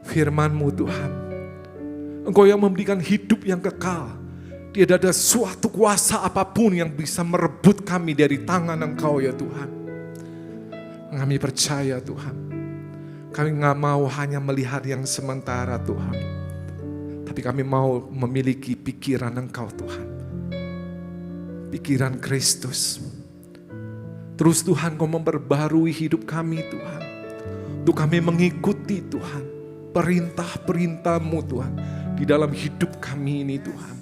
Firman-Mu Tuhan, Engkau yang memberikan hidup yang kekal. Tidak ada suatu kuasa apapun yang bisa merebut kami dari tangan Engkau ya Tuhan. Kami percaya Tuhan, kami gak mau hanya melihat yang sementara Tuhan, tapi kami mau memiliki pikiran Engkau Tuhan. Pikiran Kristus. Terus Tuhan Kau memperbarui hidup kami Tuhan. Untuk kami mengikuti Tuhan perintah-perintah-Mu Tuhan di dalam hidup kami ini Tuhan.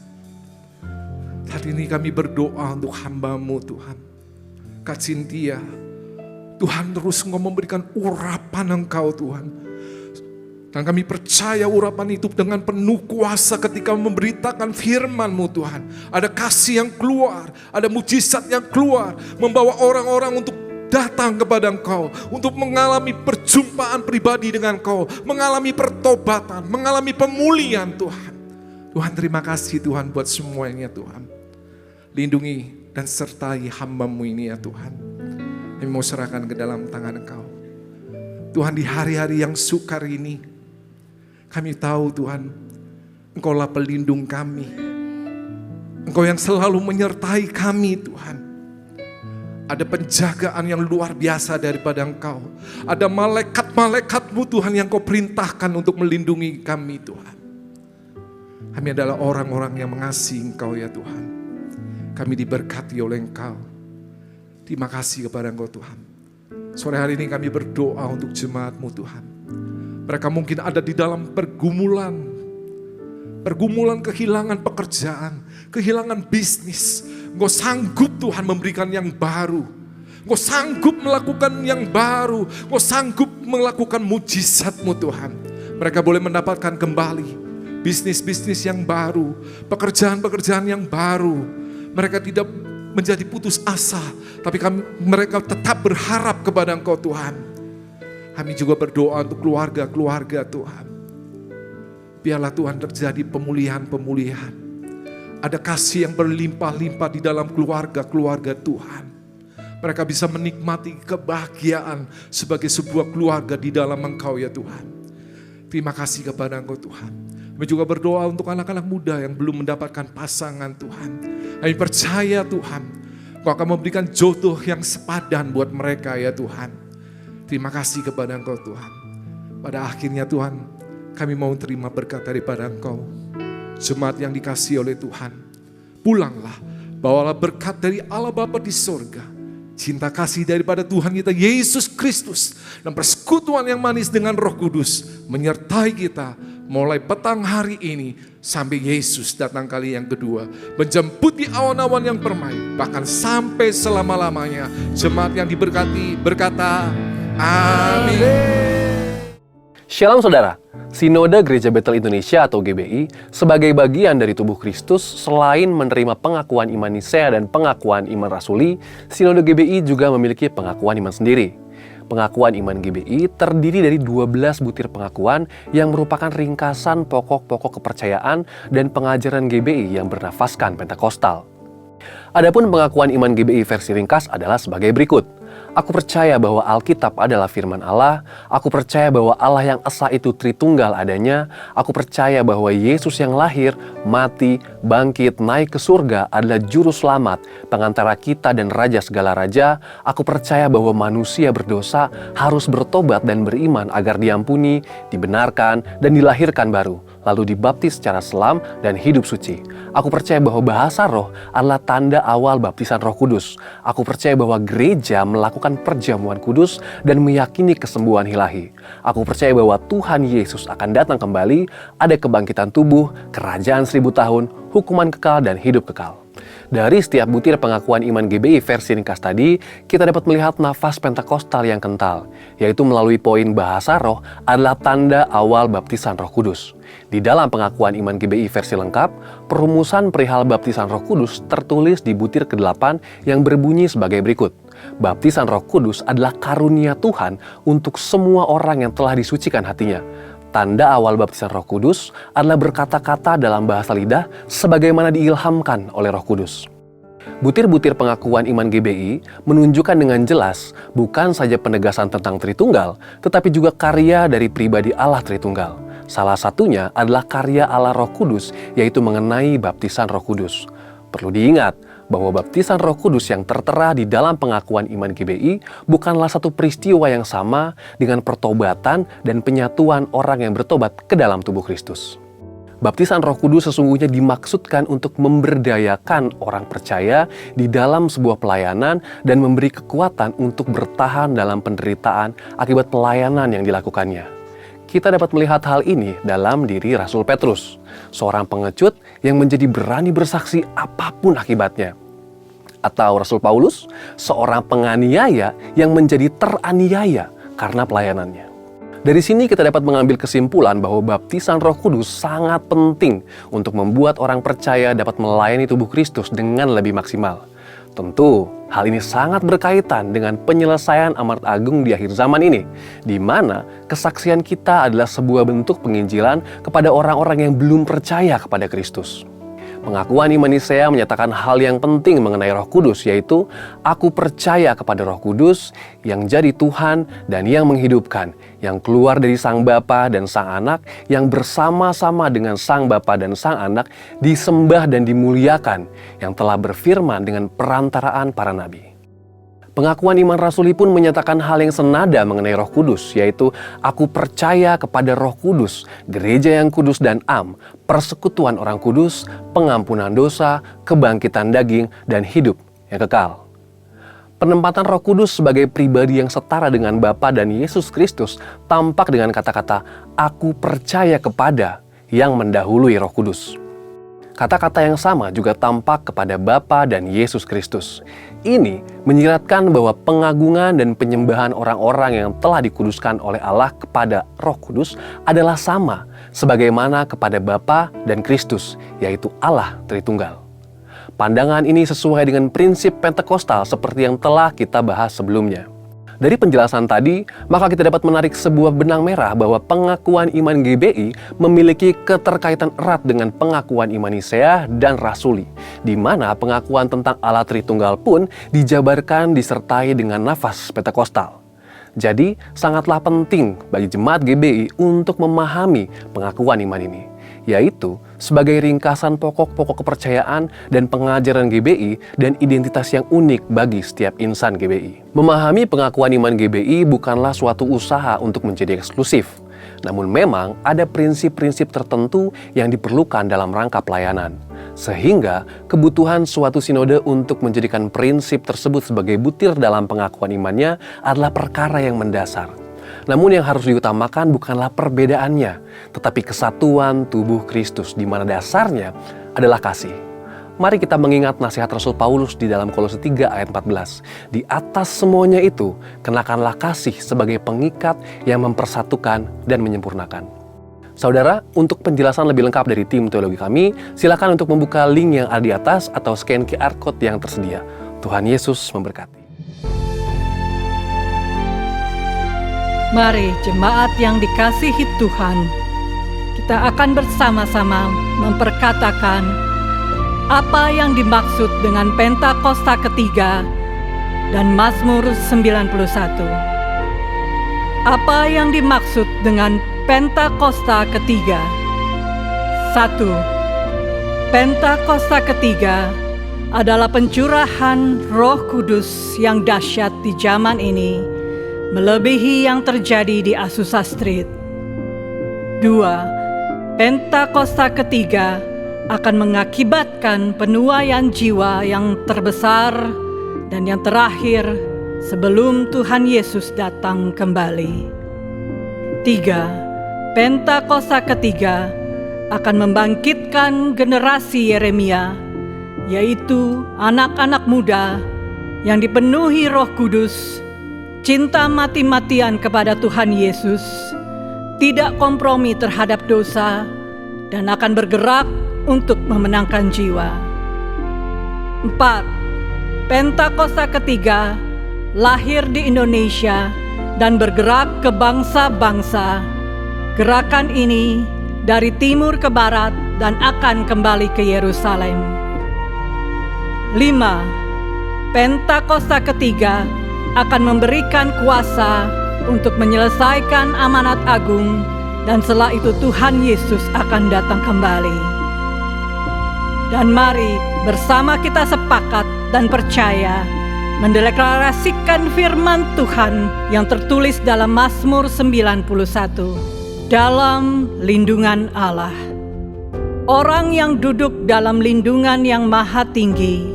Saat ini kami berdoa untuk hamba-Mu Tuhan, Kak Cynthia. Tuhan terus Engkau memberikan urapan Engkau Tuhan. Dan kami percaya urapan itu dengan penuh kuasa ketika memberitakan firman-Mu Tuhan. Ada kasih yang keluar, ada mujizat yang keluar, membawa orang-orang untuk datang kepada Engkau, untuk mengalami perjumpaan pribadi dengan Engkau, mengalami pertobatan, mengalami pemulihan Tuhan. Tuhan terima kasih Tuhan buat semuanya Tuhan. Lindungi dan sertai hamba-Mu ini ya Tuhan. Kami mau serahkan ke dalam tangan Engkau. Tuhan, di hari-hari yang sukar ini, kami tahu Tuhan, Engkau-lah pelindung kami. Engkau yang selalu menyertai kami Tuhan. Ada penjagaan yang luar biasa daripada Engkau. Ada malaikat-malaikat-Mu Tuhan yang Kau perintahkan untuk melindungi kami Tuhan. Kami adalah orang-orang yang mengasihi Engkau ya Tuhan. Kami diberkati oleh Engkau. Terima kasih kepada Engkau Tuhan. Sore hari ini kami berdoa untuk jemaat-Mu Tuhan. Mereka mungkin ada di dalam pergumulan kehilangan pekerjaan, kehilangan bisnis. Engkau sanggup Tuhan memberikan yang baru. Engkau sanggup melakukan yang baru. Engkau sanggup melakukan mujizat-Mu Tuhan. Mereka boleh mendapatkan kembali bisnis-bisnis yang baru, pekerjaan-pekerjaan yang baru. Mereka tidak menjadi putus asa, tapi mereka tetap berharap kepada Engkau Tuhan. Kami juga berdoa untuk keluarga-keluarga Tuhan. Biarlah Tuhan terjadi pemulihan-pemulihan. Ada kasih yang berlimpah-limpah di dalam keluarga-keluarga Tuhan. Mereka bisa menikmati kebahagiaan sebagai sebuah keluarga di dalam Engkau ya Tuhan. Terima kasih kepada Engkau Tuhan. Kami juga berdoa untuk anak-anak muda yang belum mendapatkan pasangan Tuhan. Kami percaya Tuhan, Engkau akan memberikan jodoh yang sepadan buat mereka ya Tuhan. Terima kasih kepada Engkau Tuhan. Pada akhirnya Tuhan, kami mau terima berkat daripada Engkau. Jemaat yang dikasihi oleh Tuhan, pulanglah, bawalah berkat dari Allah Bapa di sorga, cinta kasih daripada Tuhan kita Yesus Kristus, dan persekutuan yang manis dengan Roh Kudus menyertai kita mulai petang hari ini sampai Yesus datang kali yang kedua, menjemput di awan-awan yang permai, bahkan sampai selama-lamanya. Jemaat yang diberkati berkata, amin. Shalom saudara, Sinode Gereja Betel Indonesia atau GBI sebagai bagian dari tubuh Kristus, selain menerima pengakuan iman Nisea dan pengakuan iman Rasuli, Sinode GBI juga memiliki pengakuan iman sendiri. Pengakuan iman GBI terdiri dari 12 butir pengakuan yang merupakan ringkasan pokok-pokok kepercayaan dan pengajaran GBI yang bernafaskan Pentakosta. Adapun pengakuan iman GBI versi ringkas adalah sebagai berikut. Aku percaya bahwa Alkitab adalah firman Allah. Aku percaya bahwa Allah yang esa itu Tritunggal adanya. Aku percaya bahwa Yesus yang lahir, mati, bangkit, naik ke surga adalah juru selamat, pengantara kita dan raja segala raja. Aku percaya bahwa manusia berdosa harus bertobat dan beriman agar diampuni, dibenarkan, dan dilahirkan baru, lalu dibaptis secara selam dan hidup suci. Aku percaya bahwa bahasa roh adalah tanda awal baptisan Roh Kudus. Aku percaya bahwa gereja melakukan perjamuan kudus dan meyakini kesembuhan ilahi. Aku percaya bahwa Tuhan Yesus akan datang kembali, ada kebangkitan tubuh, kerajaan 1000 tahun, hukuman kekal, dan hidup kekal. Dari setiap butir pengakuan iman GBI versi ringkas tadi, kita dapat melihat nafas Pentakostal yang kental, yaitu melalui poin bahasa roh adalah tanda awal baptisan Roh Kudus. Di dalam pengakuan iman GBI versi lengkap, perumusan perihal baptisan Roh Kudus tertulis di butir ke-8 yang berbunyi sebagai berikut. Baptisan Roh Kudus adalah karunia Tuhan untuk semua orang yang telah disucikan hatinya. Tanda awal baptisan Roh Kudus adalah berkata-kata dalam bahasa lidah sebagaimana diilhamkan oleh Roh Kudus. Butir-butir pengakuan iman GBI menunjukkan dengan jelas bukan saja penegasan tentang Tritunggal, tetapi juga karya dari pribadi Allah Tritunggal. Salah satunya adalah karya Allah Roh Kudus, yaitu mengenai baptisan Roh Kudus. Perlu diingat bahwa baptisan Roh Kudus yang tertera di dalam pengakuan iman GBI bukanlah satu peristiwa yang sama dengan pertobatan dan penyatuan orang yang bertobat ke dalam tubuh Kristus. Baptisan Roh Kudus sesungguhnya dimaksudkan untuk memberdayakan orang percaya di dalam sebuah pelayanan dan memberi kekuatan untuk bertahan dalam penderitaan akibat pelayanan yang dilakukannya. Kita dapat melihat hal ini dalam diri Rasul Petrus, seorang pengecut yang menjadi berani bersaksi apapun akibatnya. Atau Rasul Paulus, seorang penganiaya yang menjadi teraniaya karena pelayanannya. Dari sini kita dapat mengambil kesimpulan bahwa baptisan Roh Kudus sangat penting untuk membuat orang percaya dapat melayani tubuh Kristus dengan lebih maksimal. Tentu, hal ini sangat berkaitan dengan penyelesaian amanat agung di akhir zaman ini, di mana kesaksian kita adalah sebuah bentuk penginjilan kepada orang-orang yang belum percaya kepada Kristus. Pengakuan iman Nisea menyatakan hal yang penting mengenai Roh Kudus, yaitu aku percaya kepada Roh Kudus yang jadi Tuhan dan yang menghidupkan, yang keluar dari Sang Bapa dan Sang Anak, yang bersama-sama dengan Sang Bapa dan Sang Anak disembah dan dimuliakan, yang telah berfirman dengan perantaraan para nabi. Pengakuan iman Rasuli pun menyatakan hal yang senada mengenai Roh Kudus, yaitu aku percaya kepada Roh Kudus, gereja yang kudus dan am, persekutuan orang kudus, pengampunan dosa, kebangkitan daging, dan hidup yang kekal. Penempatan Roh Kudus sebagai pribadi yang setara dengan Bapa dan Yesus Kristus tampak dengan kata-kata aku percaya kepada yang mendahului Roh Kudus. Kata-kata yang sama juga tampak kepada Bapa dan Yesus Kristus. Ini menyiratkan bahwa pengagungan dan penyembahan orang-orang yang telah dikuduskan oleh Allah kepada Roh Kudus adalah sama sebagaimana kepada Bapa dan Kristus, yaitu Allah Tritunggal. Pandangan ini sesuai dengan prinsip Pentakostal seperti yang telah kita bahas sebelumnya. Dari penjelasan tadi, maka kita dapat menarik sebuah benang merah bahwa pengakuan iman GBI memiliki keterkaitan erat dengan pengakuan iman Nisea dan Rasuli, di mana pengakuan tentang Allah Tritunggal pun dijabarkan disertai dengan nafas Pentakostal. Jadi, sangatlah penting bagi jemaat GBI untuk memahami pengakuan iman ini, yaitu sebagai ringkasan pokok-pokok kepercayaan dan pengajaran GBI dan identitas yang unik bagi setiap insan GBI. Memahami pengakuan iman GBI bukanlah suatu usaha untuk menjadi eksklusif, namun memang ada prinsip-prinsip tertentu yang diperlukan dalam rangka pelayanan. Sehingga kebutuhan suatu sinode untuk menjadikan prinsip tersebut sebagai butir dalam pengakuan imannya adalah perkara yang mendasar. Namun yang harus diutamakan bukanlah perbedaannya, tetapi kesatuan tubuh Kristus di mana dasarnya adalah kasih. Mari kita mengingat nasihat Rasul Paulus di dalam Kolose 3 ayat 14. Di atas semuanya itu, kenakanlah kasih sebagai pengikat yang mempersatukan dan menyempurnakan. Saudara, untuk penjelasan lebih lengkap dari tim teologi kami, silakan untuk membuka link yang ada di atas atau scan QR Code yang tersedia. Tuhan Yesus memberkati. Mari jemaat yang dikasihi Tuhan, kita akan bersama-sama memperkatakan apa yang dimaksud dengan Pentakosta ketiga dan Mazmur 91. Apa yang dimaksud dengan Pentakosta ketiga? 1. Pentakosta ketiga adalah pencurahan Roh Kudus yang dahsyat di zaman ini, melebihi yang terjadi di Azusa Street. 2. Pentakosta ketiga akan mengakibatkan penuaian jiwa yang terbesar dan yang terakhir sebelum Tuhan Yesus datang kembali. 3. Pentakosta ketiga akan membangkitkan generasi Yeremia, yaitu anak-anak muda yang dipenuhi Roh Kudus, cinta mati-matian kepada Tuhan Yesus, tidak kompromi terhadap dosa, dan akan bergerak untuk memenangkan jiwa. 4. Pentakosta ketiga lahir di Indonesia dan bergerak ke bangsa-bangsa. Gerakan ini dari timur ke barat dan akan kembali ke Yerusalem. 5. Pentakosta ketiga akan memberikan kuasa untuk menyelesaikan amanat agung, dan setelah itu Tuhan Yesus akan datang kembali. Dan mari bersama kita sepakat dan percaya mendeklarasikan firman Tuhan yang tertulis dalam Mazmur 91. Dalam lindungan Allah. Orang yang duduk dalam lindungan yang maha tinggi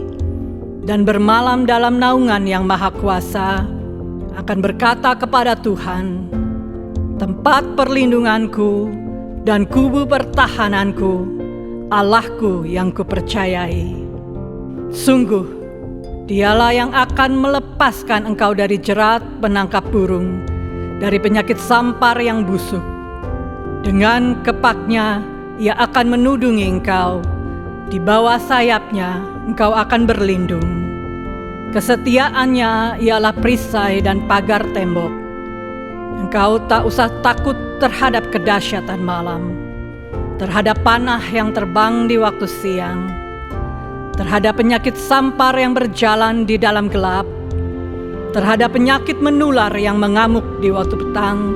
dan bermalam dalam naungan yang maha kuasa akan berkata kepada Tuhan, tempat perlindunganku dan kubu pertahananku, Allahku yang kupercayai. Sungguh, Dialah yang akan melepaskan engkau dari jerat penangkap burung, dari penyakit sampar yang busuk. Dengan kepaknya ia akan menudungi engkau, di bawah sayapnya engkau akan berlindung. Kesetiaannya ialah perisai dan pagar tembok. Engkau tak usah takut terhadap kedahsyatan malam, terhadap panah yang terbang di waktu siang, terhadap penyakit sampar yang berjalan di dalam gelap, terhadap penyakit menular yang mengamuk di waktu petang.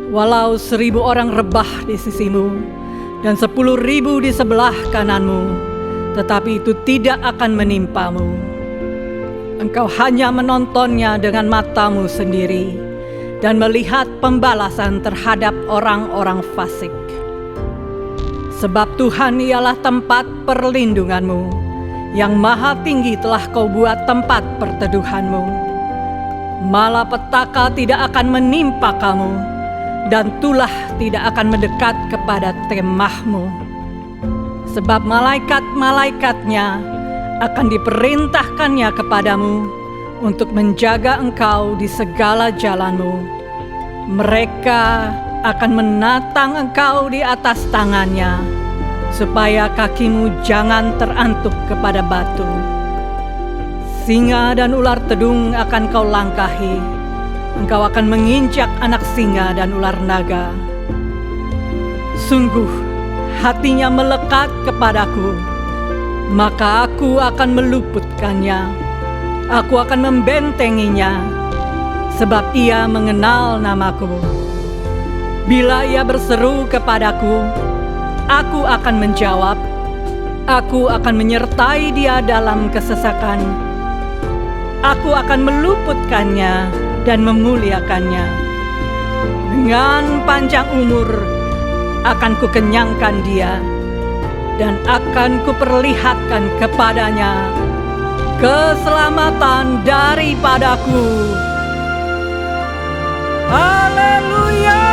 Walau 1000 orang rebah di sisimu dan 10.000 di sebelah kananmu, tetapi itu tidak akan menimpamu. Engkau hanya menontonnya dengan matamu sendiri dan melihat pembalasan terhadap orang-orang fasik. Sebab Tuhan ialah tempat perlindunganmu, yang maha tinggi telah kau buat tempat perteduhanmu. Malapetaka tidak akan menimpa kamu, dan tulah tidak akan mendekat kepada kemahmu. Sebab malaikat-malaikatnya akan diperintahkannya kepadamu untuk menjaga engkau di segala jalanmu. Mereka akan menatang engkau di atas tangannya, supaya kakimu jangan terantuk kepada batu. Singa dan ular tedung akan kau langkahi, engkau akan menginjak anak singa dan ular naga. Sungguh hatinya melekat kepadaku, maka aku akan meluputkannya. Aku akan membentenginya, sebab ia mengenal namaku. Bila ia berseru kepadaku, aku akan menjawab. Aku akan menyertai dia dalam kesesakan. Aku akan meluputkannya dan memuliakannya. Dengan panjang umur akan kukenyangkan dia, dan akan kuperlihatkan kepadanya keselamatan daripadaku. Haleluya!